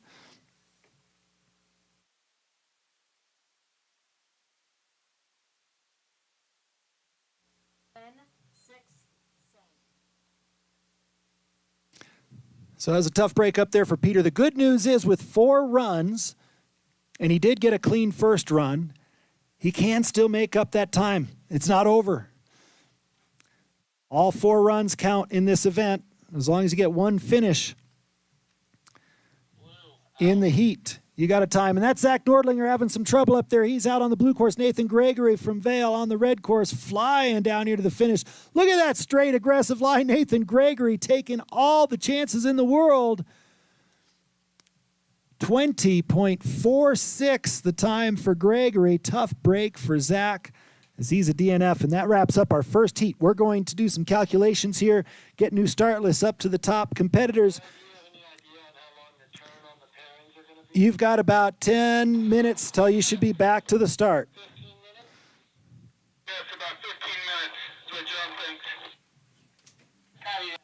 So that was a tough break up there for Peter. The good news is with 4 runs, and he did get a clean first run, he can still make up that time. It's not over. All 4 runs count in this event as long as you get one finish in the heat. You got a time. And that's Zach Nordlinger having some trouble up there. He's out on the blue course. Nathan Gregory from Vale on the red course, flying down here to the finish. Look at that straight, aggressive line. Nathan Gregory taking all the chances in the world. 20.46 the time for Gregory. Tough break for Zach as he's a DNF. And that wraps up our first heat. We're going to do some calculations here, get new start lists up to the top competitors. Do you have any idea on how long the turn on the pairings are going to be? You've got about 10 minutes till you should be back to the start. 15 minutes? Yes, about 15 minutes is what John thinks. How do you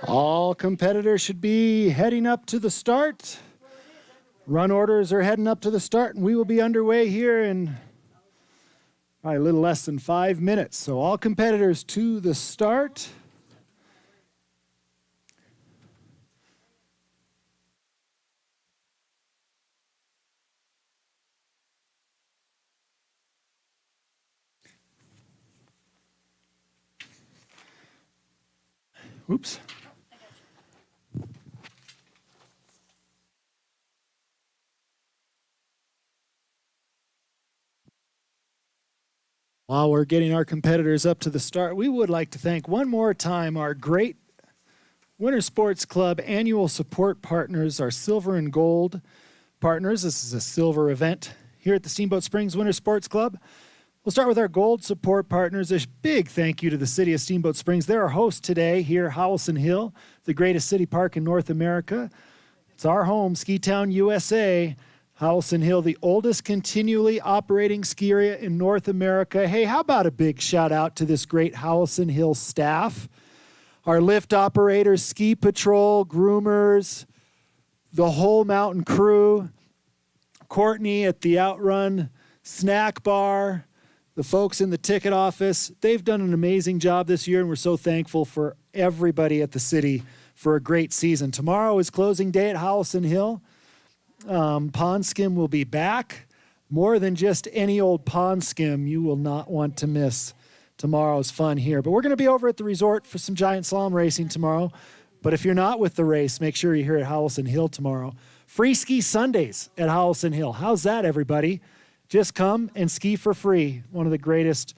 All competitors should be heading up to the start. Run orders are heading up to the start, and we will be underway here in probably a little less than 5 minutes. So all competitors to the start. Oops. While we're getting our competitors up to the start, we would like to thank one more time our great Winter Sports Club annual support partners, our silver and gold partners. This is a silver event here at the Steamboat Springs Winter Sports Club. We'll start with our gold support partners. A big thank you to the city of Steamboat Springs. They're our host today here, Howelsen Hill, the greatest city park in North America. It's our home, Ski Town, USA. Howelsen Hill, the oldest continually operating ski area in North America. Hey, how about a big shout out to this great Howelsen Hill staff? Our lift operators, ski patrol, groomers, the whole mountain crew, Courtney at the Outrun snack bar, the folks in the ticket office. They've done an amazing job this year, and we're so thankful for everybody at the city for a great season. Tomorrow is closing day at Howelsen Hill. Pond Skim will be back. More than just any old pond skim, you will not want to miss tomorrow's fun here. But we're going to be over at the resort for some giant slalom racing tomorrow. But if you're not with the race, make sure you're here at Howelsen Hill tomorrow. Free ski Sundays at Howelsen Hill. How's that, everybody? Just come and ski for free. One of the greatest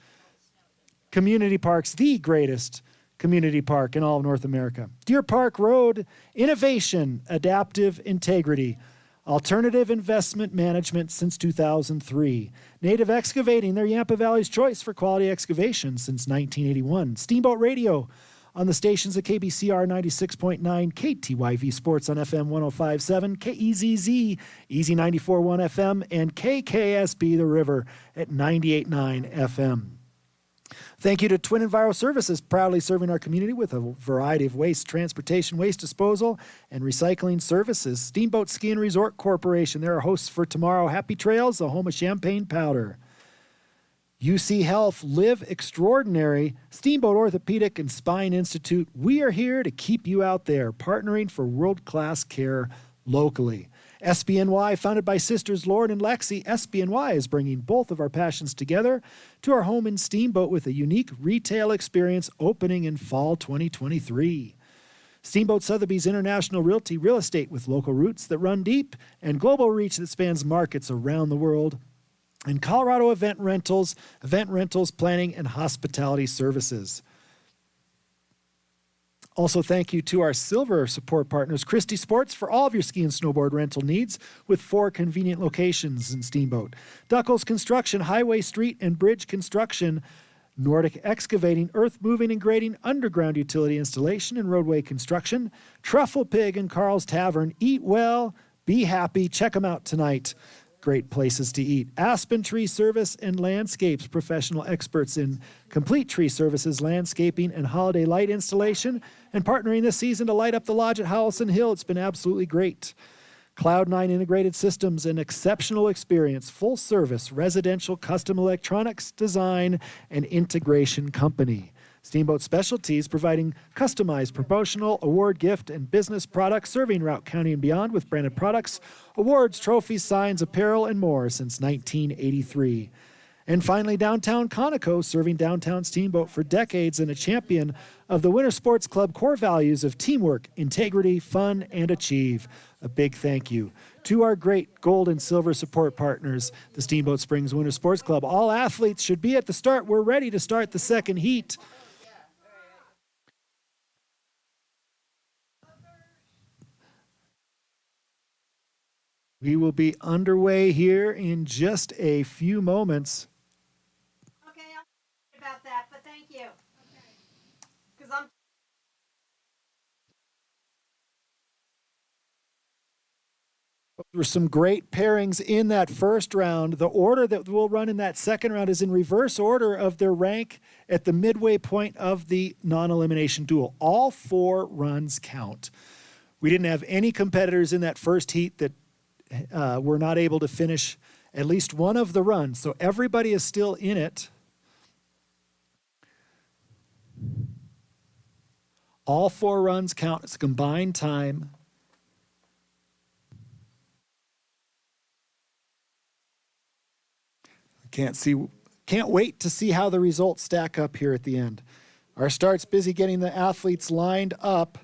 community parks, the greatest community park in all of North America. Deer Park Road, innovation, adaptive integrity. Alternative investment management since 2003. Native Excavating, their Yampa Valley's choice for quality excavation since 1981. Steamboat Radio on the stations of KBCR 96.9, KTYV Sports on FM 105.7, KEZZ, Easy 94.1 FM, and KKSB The River at 98.9 FM. Thank you to Twin Enviro Services, proudly serving our community with a variety of waste transportation, waste disposal, and recycling services. Steamboat Ski and Resort Corporation, they're our hosts for tomorrow. Happy Trails, the home of champagne powder. UC Health, Live Extraordinary, Steamboat Orthopedic and Spine Institute. We are here to keep you out there, partnering for world-class care locally. SBNY, founded by Sisters Lord and Lexi, SBNY is bringing both of our passions together to our home in Steamboat with a unique retail experience opening in fall 2023. Steamboat Sotheby's International Realty, real estate with local roots that run deep and global reach that spans markets around the world. And Colorado event rentals, planning, and hospitality services. Also, thank you to our silver support partners, Christie Sports, for all of your ski and snowboard rental needs with 4 convenient locations in Steamboat. Duckles Construction, Highway Street and Bridge Construction. Nordic Excavating, earth moving and grading, underground utility installation and roadway construction. Truffle Pig and Carl's Tavern. Eat well, be happy. Check them out tonight. Great places to eat. Aspen Tree Service and Landscapes, professional experts in complete tree services, landscaping, and holiday light installation, and partnering this season to light up the lodge at Howelsen Hill. It's been absolutely great. Cloud9 Integrated Systems, an exceptional experience, full service, residential, custom electronics, design, and integration company. Steamboat Specialties, providing customized promotional, award, gift, and business products, serving Routt County and beyond with branded products, awards, trophies, signs, apparel, and more since 1983. And finally, Downtown Conoco, serving downtown Steamboat for decades and a champion of the Winter Sports Club core values of teamwork, integrity, fun, and achieve. A big thank you to our great gold and silver support partners, the Steamboat Springs Winter Sports Club. All athletes should be at the start. We're ready to start the second heat. We will be underway here in just a few moments. Okay, I'll think about that, but thank you. Because I'm There were some great pairings in that first round. The order that we'll run in that second round is in reverse order of their rank at the midway point of the non-elimination duel. All 4 runs count. We didn't have any competitors in that first heat that were not able to finish at least one of the runs. So everybody is still in it. All 4 runs count. It's a combined time. Can't wait to see how the results stack up here at the end. Our start's busy getting the athletes lined up.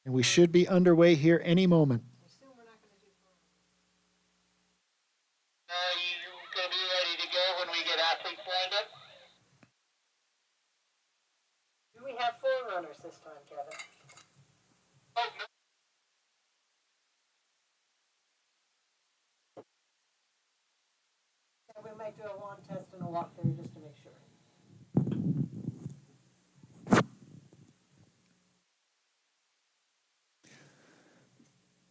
And we should be underway here any moment. You gonna be ready to go when we get athletes lined up? Do we have 4 runners this time, Kevin? Oh, no. Yeah, we might do a wand test and a walkthrough just to make sure.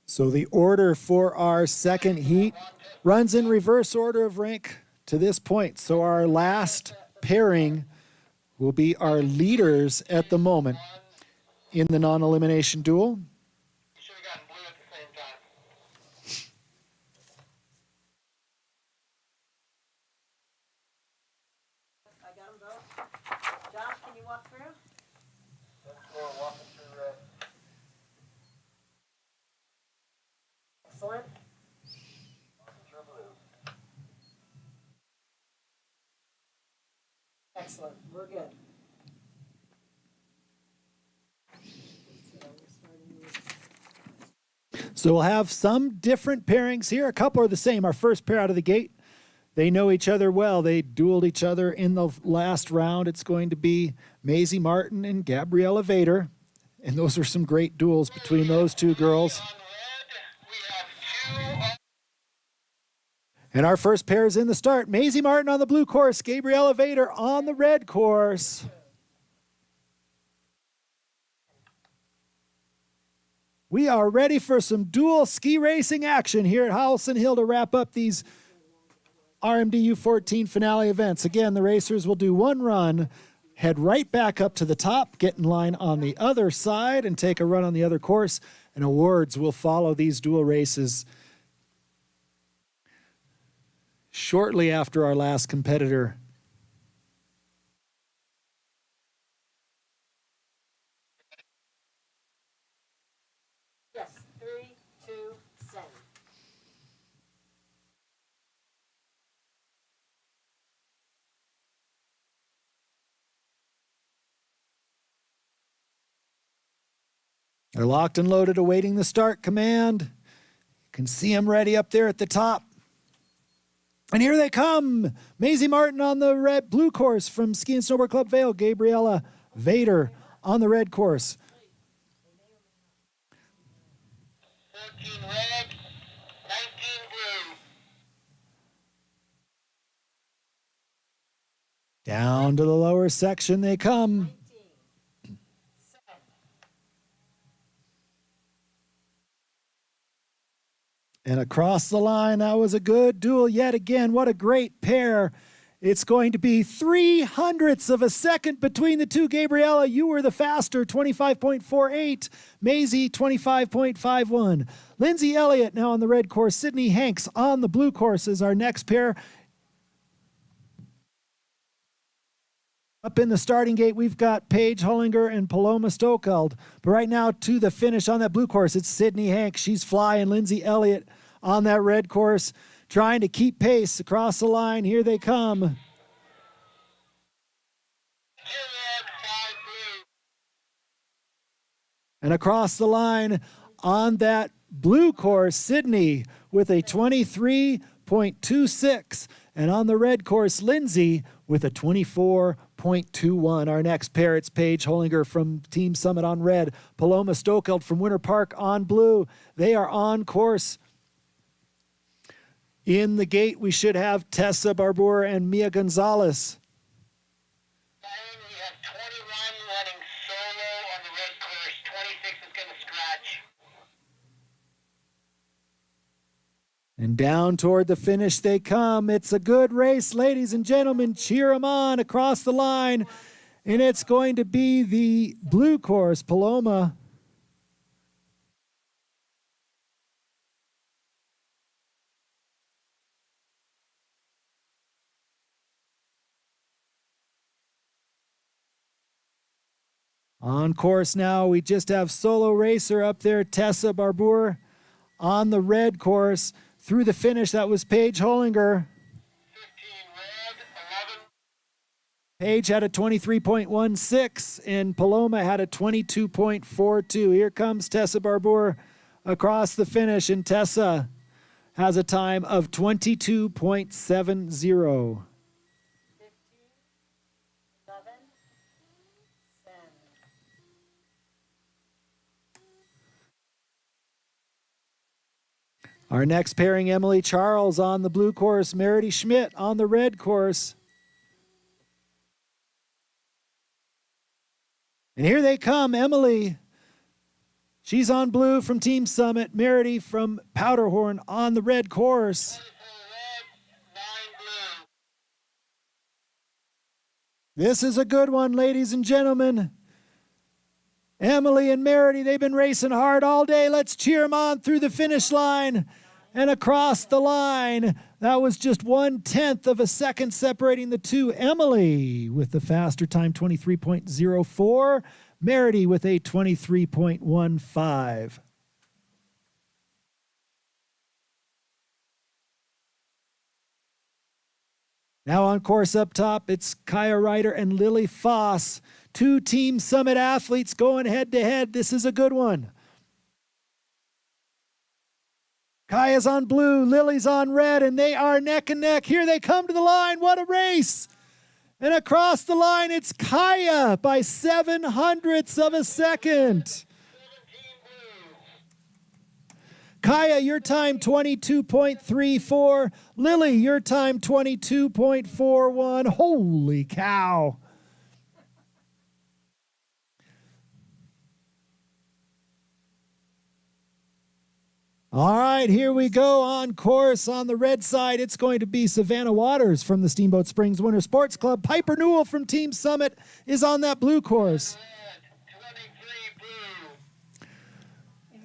So the order for our second heat runs in reverse order of rank to this point. So our last pairing will be our leaders at the moment in the non-elimination duel. You should have gotten blue at the same time. I got them both. Josh, can you walk through? Let's go walking through red. Excellent. Walking through blue. Excellent. We're good. So we'll have some different pairings here. A couple are the same. Our first pair out of the gate, they know each other well. They dueled each other in the last round. It's going to be Maisie Martin and Gabriella Vader. And those are some great duels between those 2 girls. On red, we have 2 on And our first pair is in the start. Maisie Martin on the blue course, Gabriella Vader on the red course. We are ready for some dual ski racing action here at Howelsen Hill to wrap up these RMD U14 finale events. Again, the racers will do 1 run, head right back up to the top, get in line on the other side, and take a run on the other course. And awards will follow these dual races shortly after our last competitor. Yes. 3, 2, send. They're locked and loaded, awaiting the start command. You can see them ready up there at the top. And here they come. Maisie Martin on the blue course from Ski and Snowboard Club Vail. Gabriella Vader on the red course. 14 red, 19 blue. Down to the lower section they come. 19. Send. And across the line, that was a good duel yet again. What a great pair. It's going to be 0.03 of a second between the 2. Gabriella, you were the faster, 25.48. Maisie, 25.51. Lindsay Elliott now on the red course. Sydney Hanks on the blue course is our next pair. Up in the starting gate, we've got Paige Hollinger and Paloma Stokeld. But right now, to the finish on that blue course, it's Sydney Hanks. She's flying. Lindsay Elliott on that red course, trying to keep pace across the line. Here they come. 2 red, 5 blue. And across the line on that blue course, Sydney with a 23.26. And on the red course, Lindsay with a 24.21. Our next pair, it's Paige Hollinger from Team Summit on red, Paloma Stokeld from Winter Park on blue. They are on course. In the gate, we should have Tessa Barbour and Mia Gonzalez. We have 21 running solo on the red course. 26 is going to scratch. And down toward the finish they come. It's a good race, ladies and gentlemen. Cheer them on across the line. And it's going to be the blue course, Paloma. On course now, we just have solo racer up there, Tessa Barbour, on the red course. Through the finish, that was Paige Hollinger. 15 red, 11. Paige had a 23.16, and Paloma had a 22.42. Here comes Tessa Barbour across the finish, and Tessa has a time of 22.70. 15, 11, 10. Our next pairing, Emily Charles on the blue course, Meredy Schmidt on the red course. And here they come, Emily. She's on blue from Team Summit, Meredy from Powderhorn on the red course. 24 red, 9 blue. This is a good one, ladies and gentlemen. Emily and Meredy, they've been racing hard all day. Let's cheer them on through the finish line and across the line. That was just 1/10 of a second separating the two. Emily with the faster time, 23.04. Meredy with a 23.15. Now on course up top, it's Kaya Ryder and Lily Foss. Two Team Summit athletes going head-to-head. This is a good one. Kaya's on blue, Lily's on red, and they are neck and neck. Here they come to the line. What a race! And across the line, it's Kaya by 0.07 of a second. 17 blue. Kaya, your time 22.34. Lily, your time 22.41. Holy cow. All right, here we go on course on the red side. It's going to be Savannah Waters from the Steamboat Springs Winter Sports Club. Piper Newell from Team Summit is on that blue course. Red, 23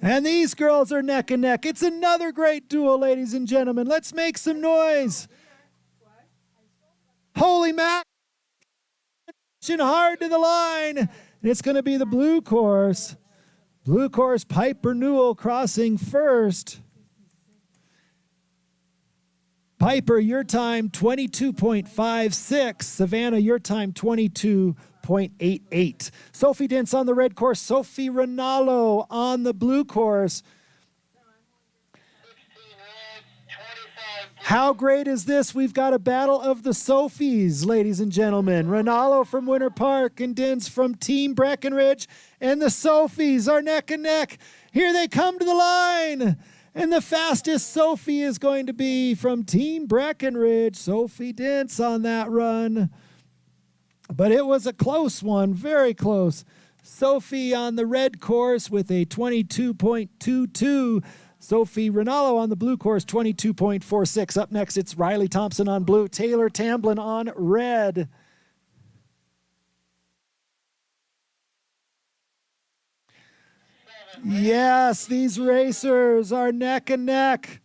blue. And these girls are neck and neck. It's another great duel, ladies and gentlemen. Let's make some noise. Holy Mac. Hard to the line. And it's going to be the blue course. Blue course, Piper Newell crossing first. Piper, your time 22.56. Savannah, your time 22.88. Sophie Dents on the red course. Sophie Rinaldo on the blue course. 16 red, 25 blue. How great is this? We've got a battle of the Sophies, ladies and gentlemen. Rinaldo from Winter Park and Dents from Team Breckenridge. And the Sophies are neck and neck. Here they come to the line. And the fastest Sophie is going to be from Team Breckenridge. Sophie Dents on that run. But it was a close one, very close. Sophie on the red course with a 22.22. Sophie Rinaldo on the blue course, 22.46. Up next, it's Riley Thompson on blue, Taylor Tamblin on red. Yes, these racers are neck and neck.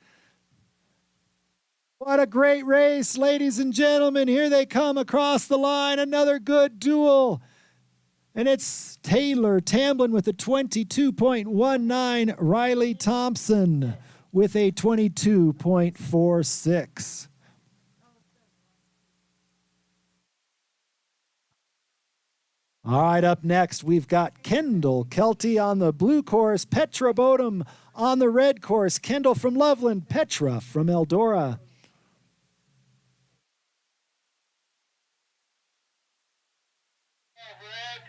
What a great race, ladies and gentlemen. Here they come across the line. Another good duel. And it's Taylor Tamblin with a 22.19. Riley Thompson with a 22.46. All right, up next, we've got Kendall Kelty on the blue course, Petra Bodum on the red course, Kendall from Loveland, Petra from Eldora. Red,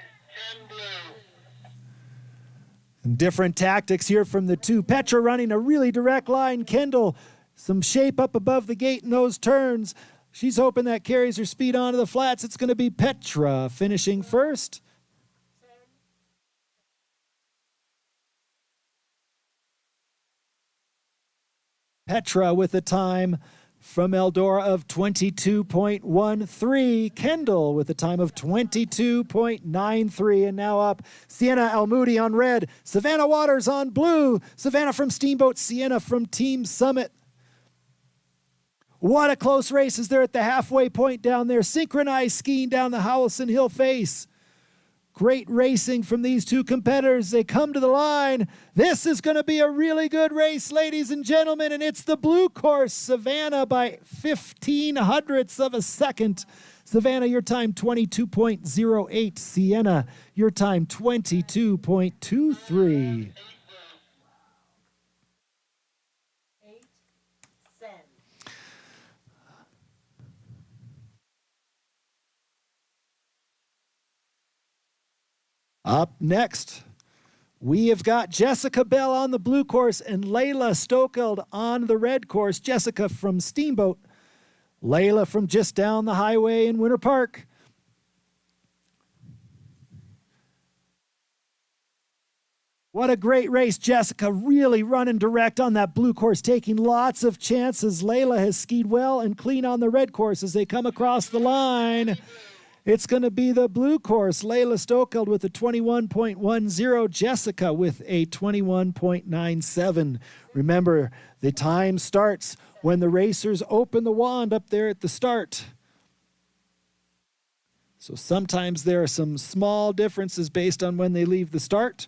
10 blue. And different tactics here from the two. Petra running a really direct line. Kendall, some shape up above the gate in those turns. She's hoping that carries her speed onto the flats. It's going to be Petra finishing first. Petra with a time from Eldora of 22.13. Kendall with a time of 22.93. And now up, Sienna Almoudi on red. Savannah Waters on blue. Savannah from Steamboat, Sienna from Team Summit. What a close race is there at the halfway point down there. Synchronized skiing down the Howelsen Hill face. Great racing from these two competitors. They come to the line. This is going to be a really good race, ladies and gentlemen, and it's the blue course. Savannah by 0.15 of a second. Savannah, your time 22.08. Sienna, your time 22.23. 8 cents. Up next, we have got Jessica Bell on the blue course and Layla Stokeld on the red course. Jessica from Steamboat, Layla from just down the highway in Winter Park. What a great race. Jessica really running direct on that blue course, taking lots of chances. Layla has skied well and clean on the red course as they come across the line. It's going to be the blue course. Layla Stokeld with a 21.10. Jessica with a 21.97. Remember, the time starts when the racers open the wand up there at the start. So sometimes there are some small differences based on when they leave the start.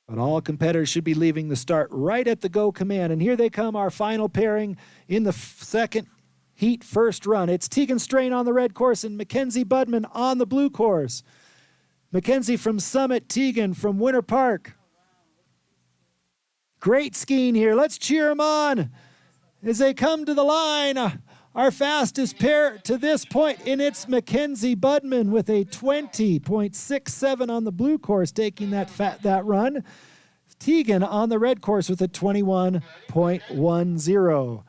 But all competitors should be leaving the start right at the go command. And here they come, our final pairing in the second heat first run. It's Tegan Strain on the red course and Mackenzie Budman on the blue course. Mackenzie from Summit, Tegan from Winter Park. Great skiing here. Let's cheer them on as they come to the line. Our fastest pair to this point, and it's Mackenzie Budman with a 20.67 on the blue course, taking that run. Tegan on the red course with a 21.10.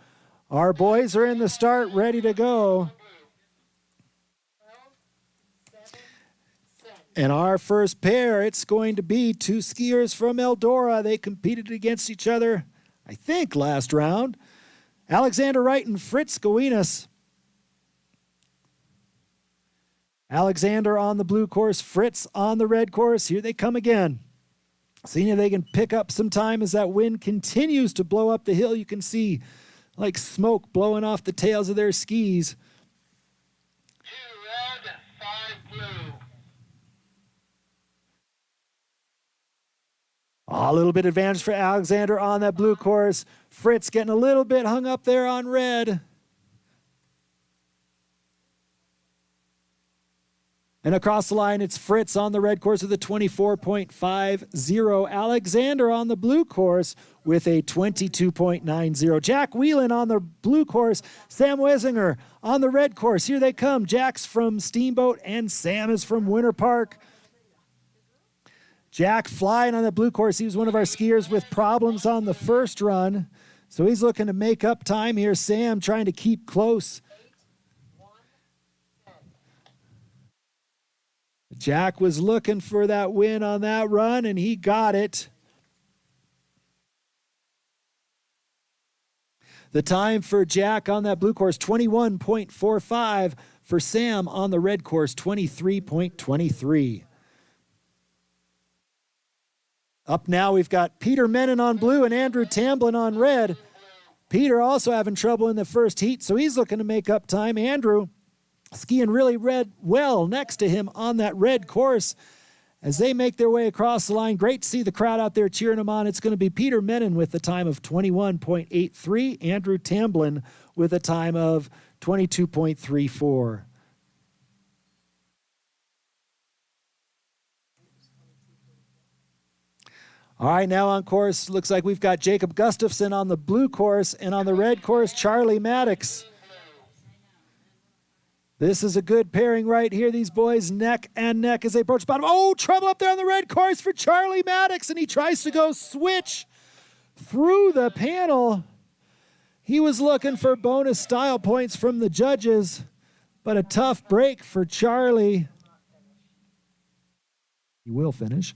Our boys are in the start, ready to go. 7 cents. And our first pair, it's going to be two skiers from Eldora. They competed against each other, I think, last round. Alexander Wright and Fritz Gowinas. Alexander on the blue course, Fritz on the red course. Here they come again. Seeing if they can pick up some time as that wind continues to blow up the hill. You can see like smoke blowing off the tails of their skis. 2 red, 5 blue. A little bit advantage for Alexander on that blue course. Fritz getting a little bit hung up there on red. And across the line, it's Fritz on the red course with a 24.50. Alexander on the blue course with a 22.90. Jack Whelan on the blue course. Sam Wesinger on the red course. Here they come. Jack's from Steamboat and Sam is from Winter Park. Jack flying on the blue course. He was one of our skiers with problems on the first run. So he's looking to make up time here. Sam trying to keep close. Jack was looking for that win on that run, and he got it. The time for Jack on that blue course, 21.45. For Sam on the red course, 23.23. Up now, we've got Peter Menon on blue and Andrew Tamblin on red. Peter also having trouble in the first heat, so he's looking to make up time. Andrew skiing really well next to him on that red course as they make their way across the line. Great to see the crowd out there cheering him on. It's going to be Peter Menon with the time of 21.83. Andrew Tamblin with a time of 22.34. All right, now on course, looks like we've got Jacob Gustafson on the blue course, and on the red course, Charlie Maddox. This is a good pairing right here. These boys neck and neck as they approach the bottom. Oh, trouble up there on the red course for Charlie Maddox, and he tries to go switch through the panel. He was looking for bonus style points from the judges, but a tough break for Charlie. He will finish.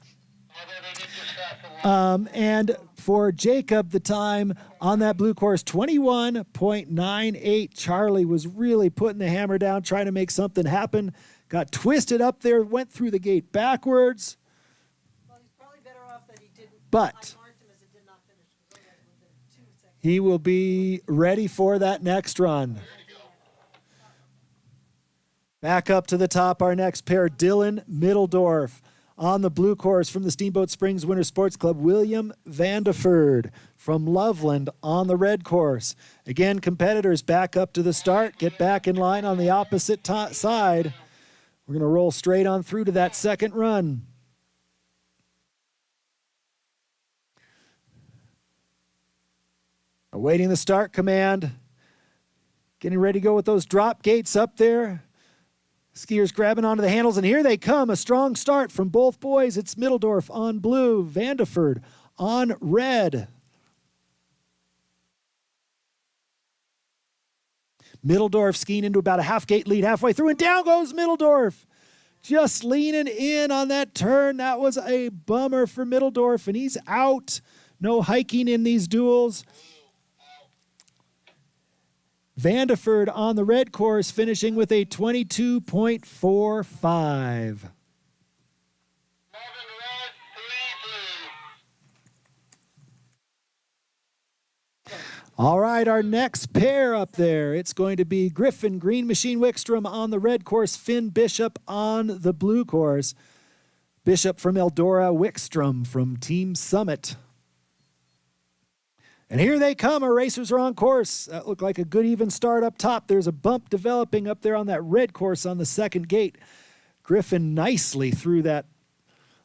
And for Jacob, the time on that blue course, 21.98. Charlie was really putting the hammer down, trying to make something happen. Got twisted up there, went through the gate backwards. Well, he's probably better off that he didn't. But I marked him as it did not finish. Because otherwise it would have been 2 seconds. he will be ready for that next run. Back up to the top, our next pair, Dylan Middledorf. On the blue course from the Steamboat Springs Winter Sports Club, William Vandeford from Loveland on the red course. Again, competitors back up to the start, get back in line on the opposite side. We're going to roll straight on through to that second run. Awaiting the start command. Getting ready to go with those drop gates up there. Skiers grabbing onto the handles, and here they come. A strong start from both boys. It's Middledorf on blue, Vandeford on red. Middledorf skiing into about a half-gate lead halfway through, and down goes Middledorf. Just leaning in on that turn. That was a bummer for Middledorf, and he's out. No hiking in these duels. Vandeford on the red course, finishing with a 22.45. 11 red, 3 blue. All right, our next pair up there, it's going to be Griffin Green Machine Wickstrom on the red course, Finn Bishop on the blue course. Bishop from Eldora, Wickstrom from Team Summit. And here they come. Our racers are on course. That looked like a good even start up top. There's a bump developing up there on that red course on the second gate. Griffin nicely through that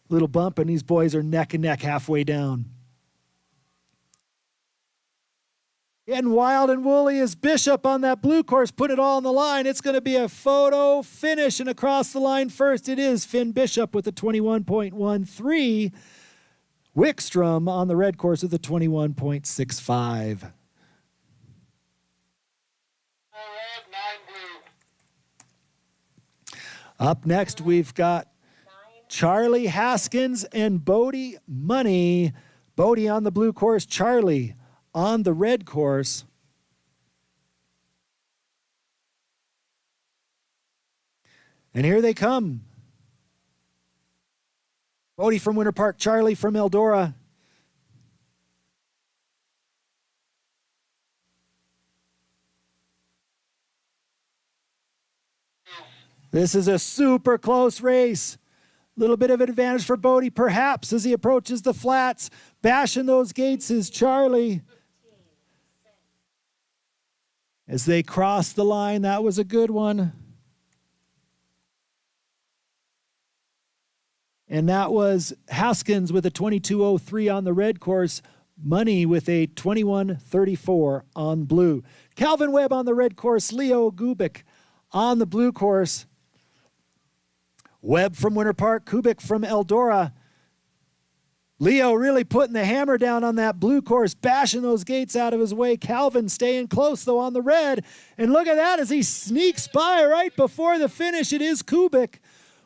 little bump, and these boys are neck and neck halfway down. Getting wild and woolly as Bishop on that blue course put it all on the line. It's going to be a photo finish, and across the line first it is Finn Bishop with a 21.13. Wickstrom on the red course with a 21.65. 4 red, 9 blue. Up next, we've got Charlie Haskins and Bodie Money. Bodie on the blue course, Charlie on the red course. And here they come. Bodie from Winter Park, Charlie from Eldora. This is a super close race. Little bit of an advantage for Bodie, perhaps, as he approaches the flats. Bashing those gates is Charlie. As they cross the line, that was a good one. And that was Haskins with a 22.03 on the red course. Money with a 21.34 on blue. Calvin Webb on the red course. Leo Kubik on the blue course. Webb from Winter Park. Kubik from Eldora. Leo really putting the hammer down on that blue course, bashing those gates out of his way. Calvin staying close, though, on the red. And look at that as he sneaks by right before the finish. It is Kubik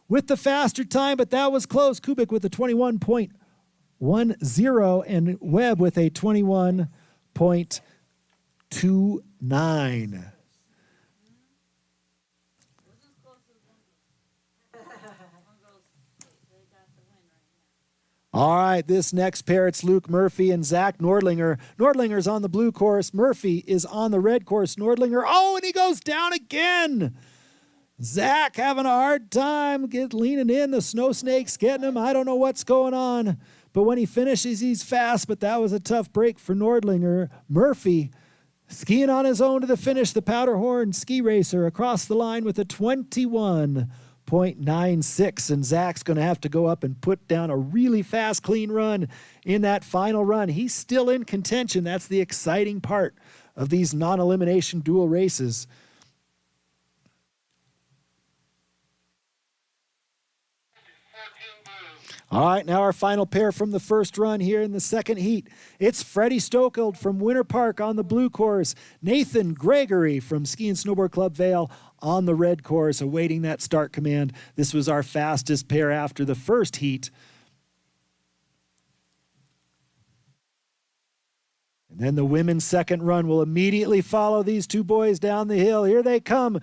with the faster time, but that was close. Kubik with a 21.10 and Webb with a 21.29. All right, this next pair, it's Luke Murphy and Zach Nordlinger. Nordlinger's on the blue course. Murphy is on the red course. Nordlinger, oh, and he goes down again. Zach having a hard time leaning in. The snow snake's getting him. I don't know what's going on. But when he finishes, he's fast. But that was a tough break for Nordlinger. Murphy skiing on his own to the finish. The Powderhorn ski racer across the line with a 21.96. And Zach's going to have to go up and put down a really fast, clean run in that final run. He's still in contention. That's the exciting part of these non-elimination dual races. All right, now our final pair from the first run here in the second heat. It's Freddie Stokold from Winter Park on the blue course. Nathan Gregory from Ski and Snowboard Club Vail on the red course, awaiting that start command. This was our fastest pair after the first heat. Then the women's second run will immediately follow these two boys down the hill. Here they come.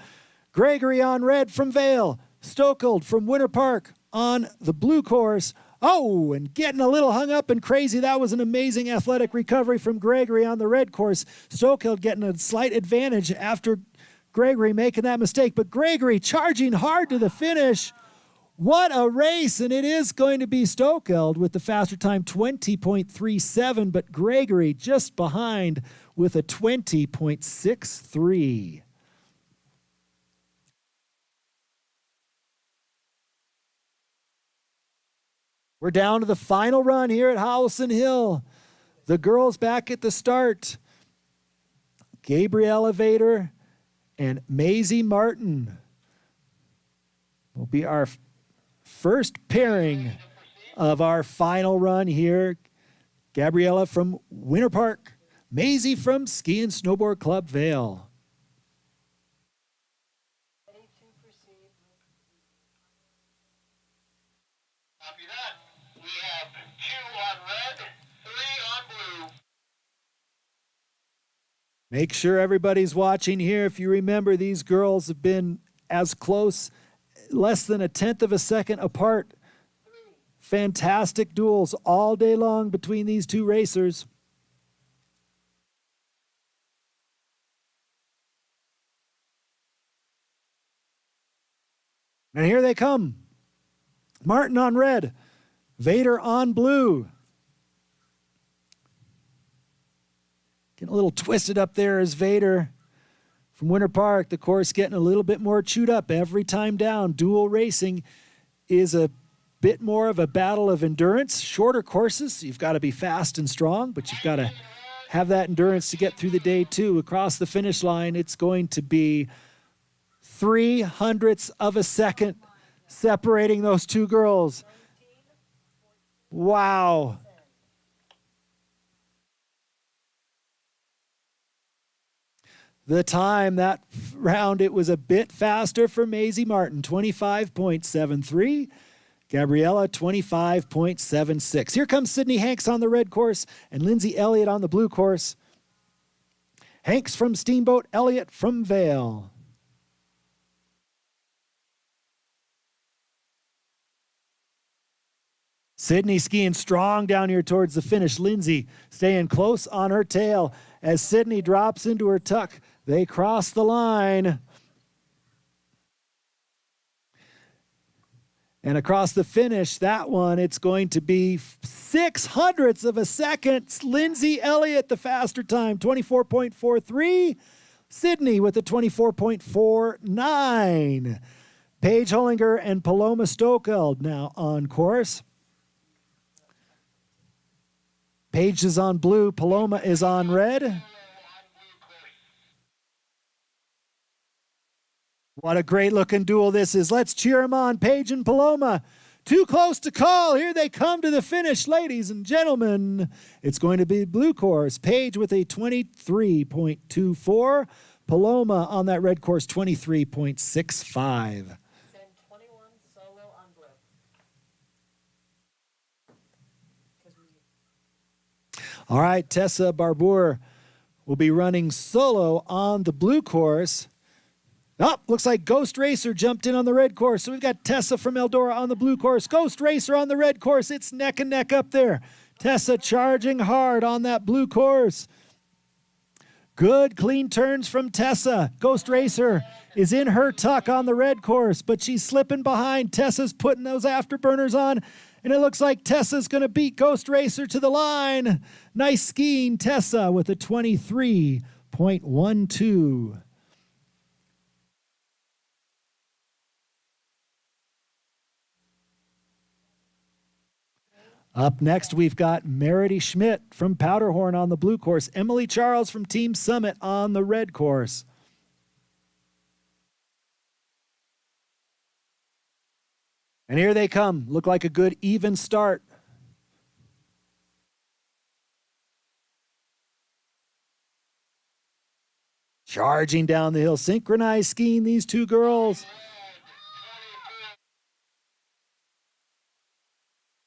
Gregory on red from Vale. Stoeckled from Winter Park on the blue course. Oh, and getting a little hung up and crazy. That was an amazing athletic recovery from Gregory on the red course. Stoeckled getting a slight advantage after Gregory making that mistake. But Gregory charging hard to the finish. What a race, and it is going to be Stoeckled with the faster time, 20.37, but Gregory just behind with a 20.63. We're down to the final run here at Howelsen Hill. The girls back at the start. Gabriella Vader and Maisie Martin will be our first pairing of our final run here. Gabriella from Winter Park, Maisie from Ski and Snowboard Club Vale. Ready to proceed. Copy that. We have 2 on red, 3 on blue. Make sure everybody's watching here. If you remember, these girls have been as close, less than a tenth of a second apart. Fantastic duels all day long between these two racers. And here they come. Martin on red, Vader on blue. Getting a little twisted up there is Vader from Winter Park. The course getting a little bit more chewed up every time down. Dual racing is a bit more of a battle of endurance. Shorter courses, you've got to be fast and strong, but you've got to have that endurance to get through the day too. Across the finish line, it's going to be 0.03 of a second separating those two girls. Wow. The time that round, it was a bit faster for Maisie Martin, 25.73. Gabriella, 25.76. Here comes Sydney Hanks on the red course and Lindsay Elliott on the blue course. Hanks from Steamboat, Elliott from Vale. Sydney skiing strong down here towards the finish. Lindsay staying close on her tail. As Sydney drops into her tuck, they cross the line. And across the finish, that one, it's going to be 0.06 of a second. Lindsay Elliott, the faster time, 24.43. Sydney with a 24.49. Paige Hollinger and Paloma Stoeckled now on course. Paige is on blue, Paloma is on red. What a great looking duel this is. Let's cheer them on, Paige and Paloma. Too close to call. Here they come to the finish, ladies and gentlemen. It's going to be blue course. Paige with a 23.24. Paloma on that red course, 23.65. Send 21 solo on blue. All right, Tessa Barbour will be running solo on the blue course. Oh, looks like Ghost Racer jumped in on the red course. So we've got Tessa from Eldora on the blue course. Ghost Racer on the red course. It's neck and neck up there. Tessa charging hard on that blue course. Good clean turns from Tessa. Ghost Racer is in her tuck on the red course, but she's slipping behind. Tessa's putting those afterburners on, and it looks like Tessa's going to beat Ghost Racer to the line. Nice skiing, Tessa, with a 23.12. Up next, we've got Merity Schmidt from Powderhorn on the blue course. Emily Charles from Team Summit on the red course. And here they come. Look like a good even start. Charging down the hill. Synchronized skiing, these two girls.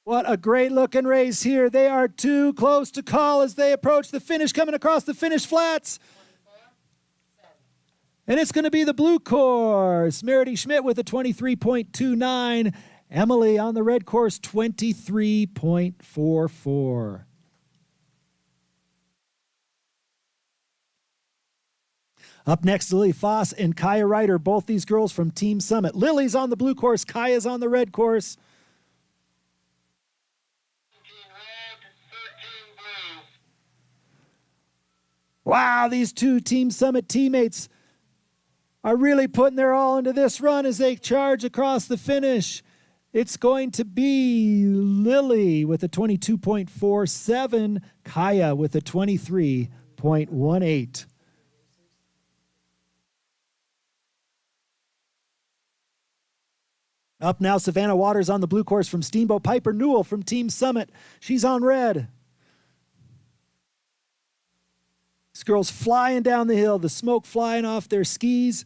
What a great looking race here. They are too close to call as they approach the finish, coming across the finish flats. And it's going to be the blue course. Merity Schmidt with a 23.29. Emily on the red course, 23.44. Up next, Lily Foss and Kaya Ryder, both these girls from Team Summit. Lily's on the blue course, Kaya's on the red course. 13 red, 13 blue. Wow, these two Team Summit teammates are really putting their all into this run as they charge across the finish. It's going to be Lily with a 22.47, Kaya with a 23.18. Up now, Savannah Waters on the blue course from Steamboat. Piper Newell from Team Summit. She's on red. This girl's flying down the hill, the smoke flying off their skis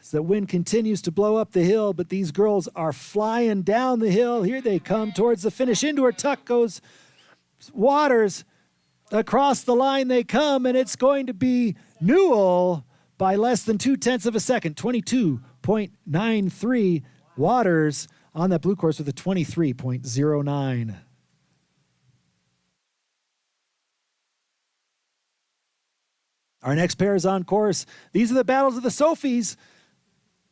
as the wind continues to blow up the hill, but these girls are flying down the hill. Here they come towards the finish. Into her tuck goes Waters. Across the line they come, and it's going to be Newell by less than 0.2 of a second, 22.93. Waters on that blue course with a 23.09. Our next pair is on course. These are the battles of the Sophies.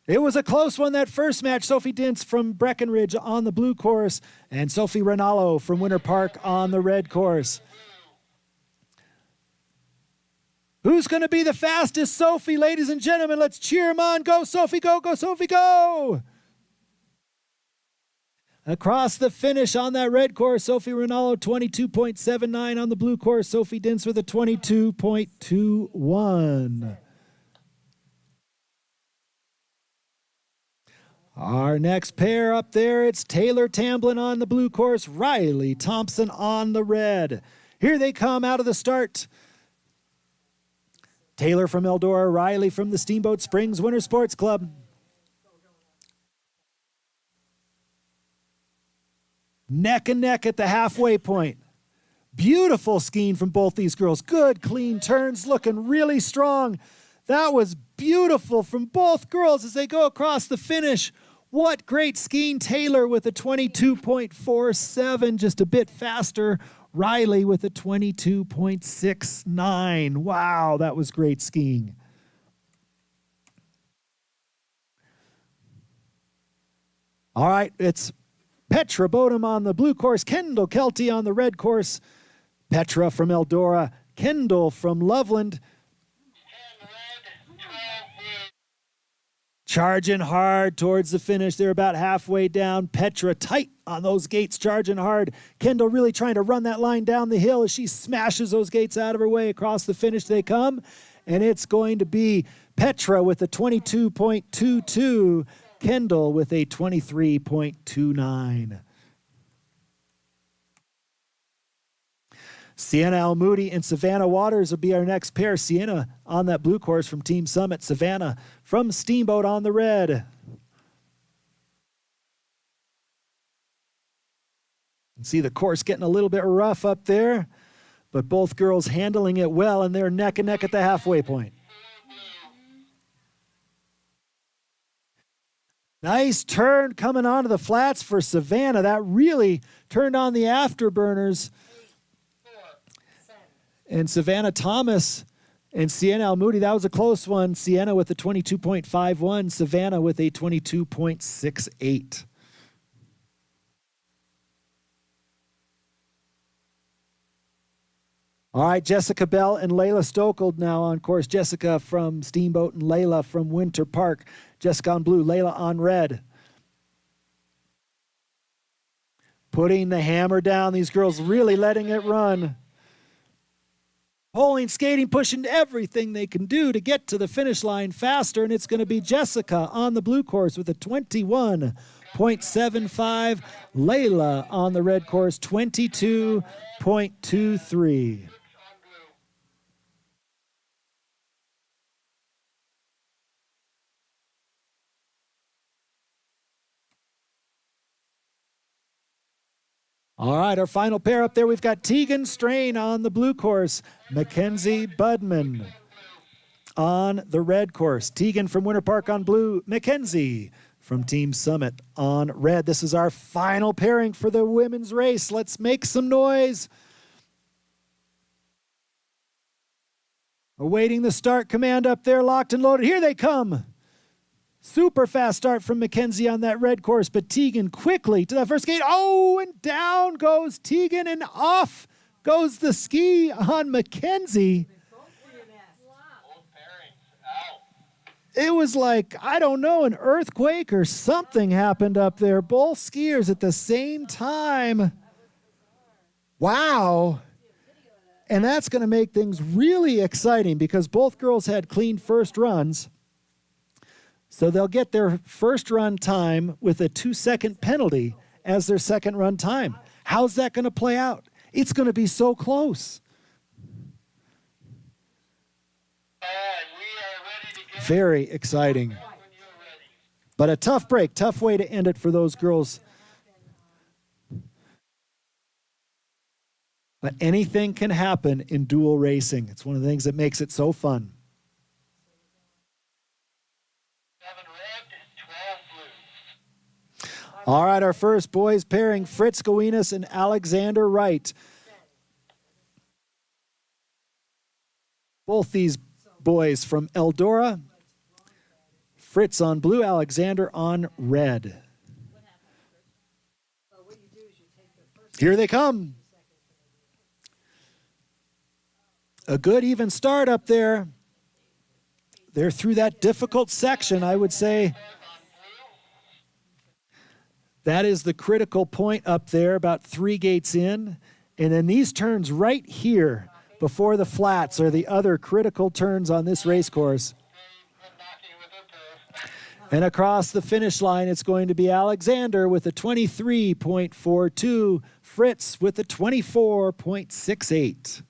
It was a close one, that first match. Sophie Dintz from Breckenridge on the blue course and Sophie Rinaldo from Winter Park on the red course. Who's going to be the fastest Sophie, ladies and gentlemen? Let's cheer them on. Go, Sophie, go, go, Sophie, go! Across the finish on that red course, Sophie Rinaldo, 22.79. On the blue course, Sophie Dintz with a 22.21. Our next pair up there, it's Taylor Tamblin on the blue course, Riley Thompson on the red. Here they come out of the start. Taylor from Eldora, Riley from the Steamboat Springs Winter Sports Club. Neck and neck at the halfway point. Beautiful skiing from both these girls. Good, clean turns, looking really strong. That was beautiful from both girls as they go across the finish. What great skiing. Taylor with a 22.47, just a bit faster. Riley with a 22.69. Wow, that was great skiing. All right, it's Petra Bodum on the blue course, Kendall Kelty on the red course. Petra from Eldora, Kendall from Loveland. 10 red, 12 blue. Charging hard towards the finish. They're about halfway down. Petra tight on those gates, charging hard. Kendall really trying to run that line down the hill as she smashes those gates out of her way. Across the finish they come, and it's going to be Petra with a 22.22. Kendall with a 23.29. Sienna Almoody and Savannah Waters will be our next pair. Sienna on that blue course from Team Summit. Savannah from Steamboat on the red. You can see the course getting a little bit rough up there, but both girls handling it well, and they're neck and neck at the halfway point. Nice turn coming onto the flats for Savannah. That really turned on the afterburners. And Savannah Thomas and Sienna Almoody, that was a close one. Sienna with a 22.51, Savannah with a 22.68. All right, Jessica Bell and Layla Stokold now on course. Jessica from Steamboat and Layla from Winter Park. Jessica on blue, Layla on red. Putting the hammer down. These girls really letting it run. Pulling, skating, pushing everything they can do to get to the finish line faster, and it's going to be Jessica on the blue course with a 21.75. Layla on the red course, 22.23. All right, our final pair up there, we've got Tegan Strain on the blue course, Mackenzie Budman on the red course. Tegan from Winter Park on blue, Mackenzie from Team Summit on red. This is our final pairing for the women's race. Let's make some noise. Awaiting the start command up there, locked and loaded. Here they come. Super fast start from Mackenzie on that red course, but Tegan quickly to the first gate. Oh, and down goes Tegan, and off goes the ski on Mackenzie. Both pairings out. It was like, I don't know, an earthquake or something happened up there. Both skiers at the same time. Wow. And that's going to make things really exciting because both girls had clean first runs. So they'll get their first run time with a 2-second penalty as their second run time. How's that going to play out? It's going to be so close. All right, we are ready to go. Very exciting. When you're ready. But a tough break, tough way to end it for those girls. But anything can happen in dual racing. It's one of the things that makes it so fun. 7 red, 12 blue. All right, our first boys pairing, Fritz Gowinas and Alexander Wright. Both these boys from Eldora. Fritz on blue, Alexander on red. Here they come. A good even start up there. They're through that difficult section, I would say. That is the critical point up there, about 3 gates in. And then these turns right here before the flats are the other critical turns on this race course. And across the finish line, it's going to be Alexander with a 23.42, Fritz with a 24.68.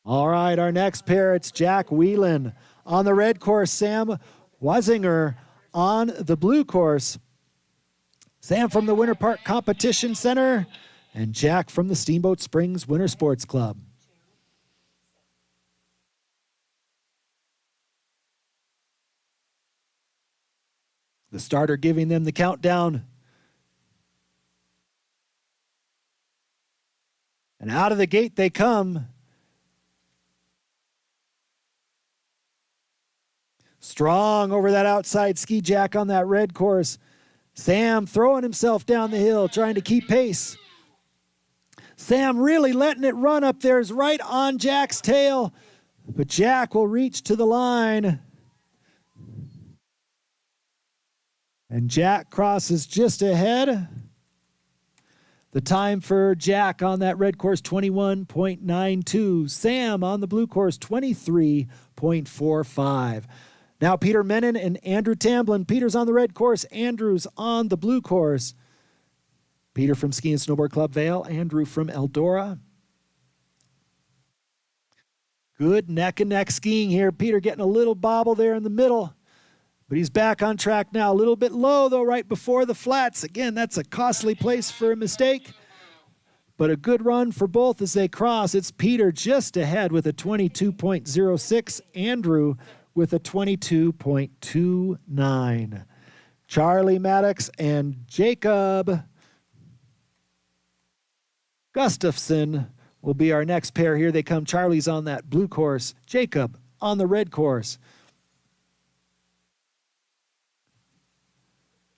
All right, our next pair, it's Jack Whelan. On the red course, Sam Wazinger on the blue course. Sam from the Winter Park Competition Center and Jack from the Steamboat Springs Winter Sports Club. The starter giving them the countdown. And out of the gate they come. Strong over that outside ski, Jack on that red course. Sam throwing himself down the hill, trying to keep pace. Sam really letting it run up there, is right on Jack's tail. But Jack will reach to the line. And Jack crosses just ahead. The time for Jack on that red course, 21.92. Sam on the blue course, 23.45. Now Peter Menon and Andrew Tamblin. Peter's on the red course. Andrew's on the blue course. Peter from Ski and Snowboard Club Vale. Andrew from Eldora. Good neck and neck skiing here. Peter getting a little bobble there in the middle. But he's back on track now. A little bit low, though, right before the flats. Again, that's a costly place for a mistake. But a good run for both as they cross. It's Peter just ahead with a 22.06. Andrew with a 22.29. Charlie Maddox and Jacob Gustafson will be our next pair. Here they come. Charlie's on that blue course. Jacob on the red course.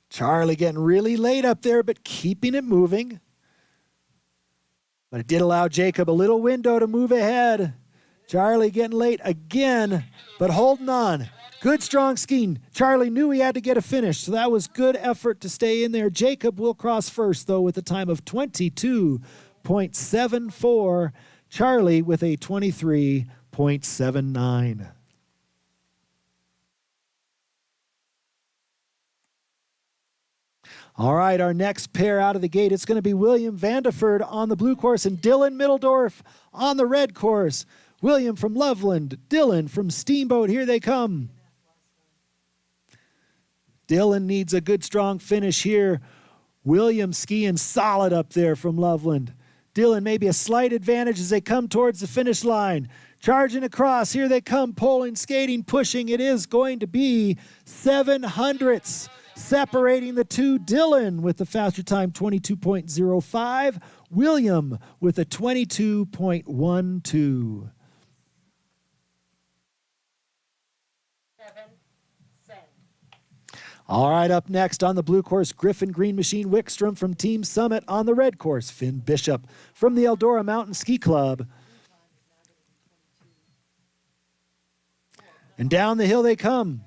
Charlie getting really late up there, but keeping it moving. But it did allow Jacob a little window to move ahead. Charlie getting late again, but holding on. Good, strong skiing. Charlie knew he had to get a finish, so that was good effort to stay in there. Jacob will cross first, though, with a time of 22.74. Charlie with a 23.79. All right, our next pair out of the gate, it's going to be William Vandeford on the blue course and Dylan Middledorf on the red course. William from Loveland, Dylan from Steamboat, here they come. Dylan needs a good, strong finish here. William skiing solid up there from Loveland. Dylan maybe a slight advantage as they come towards the finish line. Charging across. Here they come, pulling, skating, pushing. It is going to be 700ths separating the two. Dylan with the faster time, 22.05. William with a 22.12. All right, up next on the blue course, Griffin Green Machine Wickstrom from Team Summit. On the red course, Finn Bishop from the Eldora Mountain Ski Club. And down the hill they come.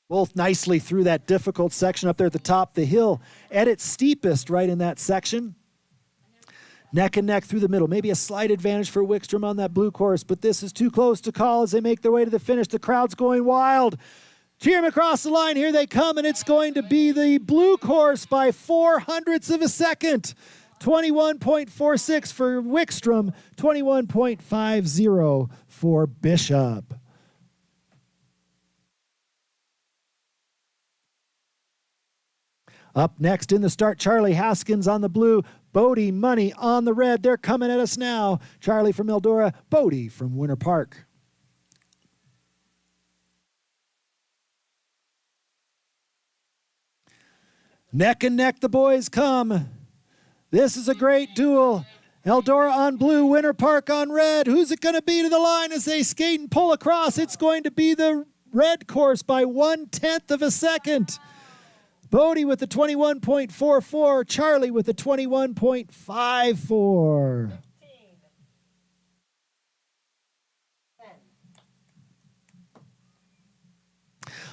Both nicely through that difficult section up there at the top. The hill at its steepest right in that section. Neck and neck through the middle. Maybe a slight advantage for Wickstrom on that blue course, but this is too close to call as they make their way to the finish. The crowd's going wild. Cheer them across the line. Here they come, and it's going to be the blue course by 0.04 of a second. 21.46 for Wickstrom, 21.50 for Bishop. Up next in the start, Charlie Haskins on the blue, Bodie Money on the red. They're coming at us now. Charlie from Eldora, Bodie from Winter Park. Neck and neck the boys come. This is a great duel. Eldora on blue, Winter Park on red. Who's it going to be to the line as they skate and pull across? It's going to be the red course by 1/10 of a second. Bodie with the 21.44, Charlie with the 21.54.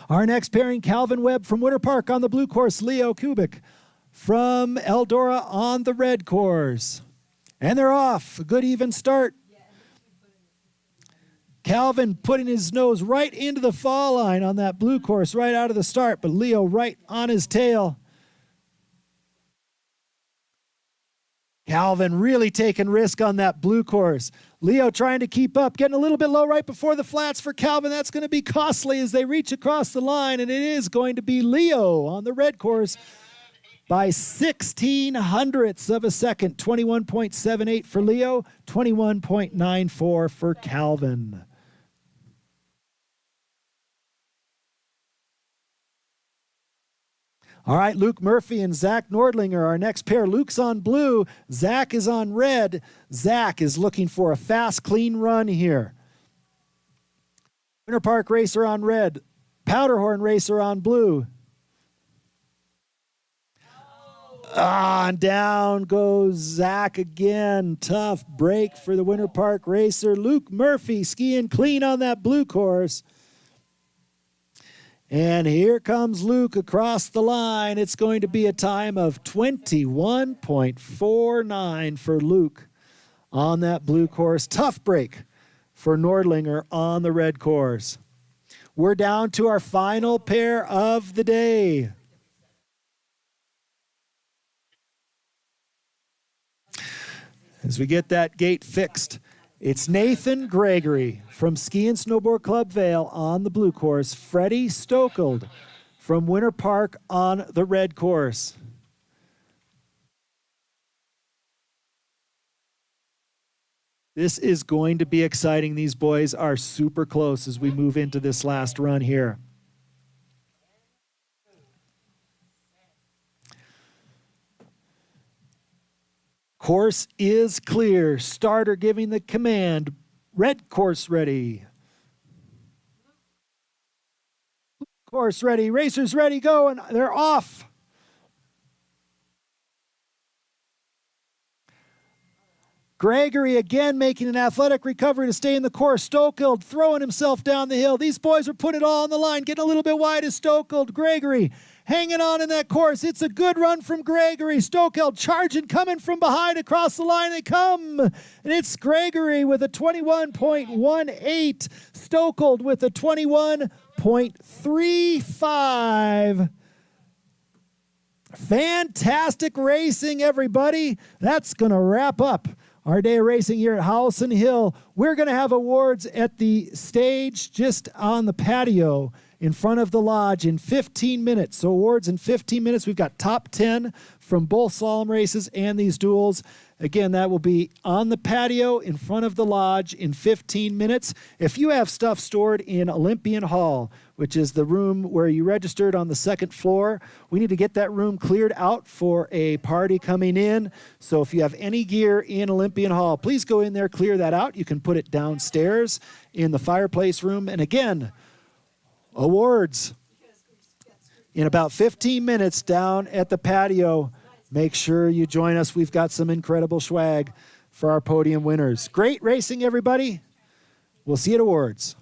Our next pairing, Calvin Webb from Winter Park on the blue course, Leo Kubik from Eldora on the red course. And they're off. A good even start. Calvin putting his nose right into the fall line on that blue course right out of the start, but Leo right on his tail. Calvin really taking risk on that blue course. Leo trying to keep up, getting a little bit low right before the flats for Calvin. That's going to be costly as they reach across the line, and it is going to be Leo on the red course by 0.16 of a second. 21.78 for Leo, 21.94 for Calvin. All right, Luke Murphy and Zach Nordlinger, our next pair. Luke's on blue, Zach is on red. Zach is looking for a fast, clean run here. Winter Park Racer on red, Powderhorn Racer on blue. And down goes Zach again. Tough break for the Winter Park Racer. Luke Murphy skiing clean on that blue course. And here comes Luke across the line. It's going to be a time of 21.49 for Luke on that blue course. Tough break for Nordlinger on the red course. We're down to our final pair of the day. As we get that gate fixed, it's Nathan Gregory from Ski and Snowboard Club Vale on the blue course. Freddie Stokold from Winter Park on the red course. This is going to be exciting. These boys are super close as we move into this last run here. Course is clear. Starter giving the command. Red course ready. Course ready. Racers ready. Go. And they're off. Gregory again making an athletic recovery to stay in the course. Stokold throwing himself down the hill. These boys are putting it all on the line. Getting a little bit wide as Stokold. Gregory hanging on in that course. It's a good run from Gregory. Stokold charging, coming from behind across the line. They come. And it's Gregory with a 21.18. Stokold with a 21.35. Fantastic racing, everybody. That's going to wrap up our day of racing here at Howelsen Hill. We're going to have awards at the stage just on the patio in front of the lodge in 15 minutes. So awards in 15 minutes. We've got top 10 from both slalom races and these duels. Again, that will be on the patio in front of the lodge in 15 minutes. If you have stuff stored in Olympian Hall, which is the room where you registered on the second floor, we need to get that room cleared out for a party coming in. So if you have any gear in Olympian Hall, please go in there, clear that out. You can put it downstairs in the fireplace room. And again, awards in about 15 minutes down at the patio. Make sure you join us. We've got some incredible swag for our podium winners. Great racing, everybody. We'll see you at awards.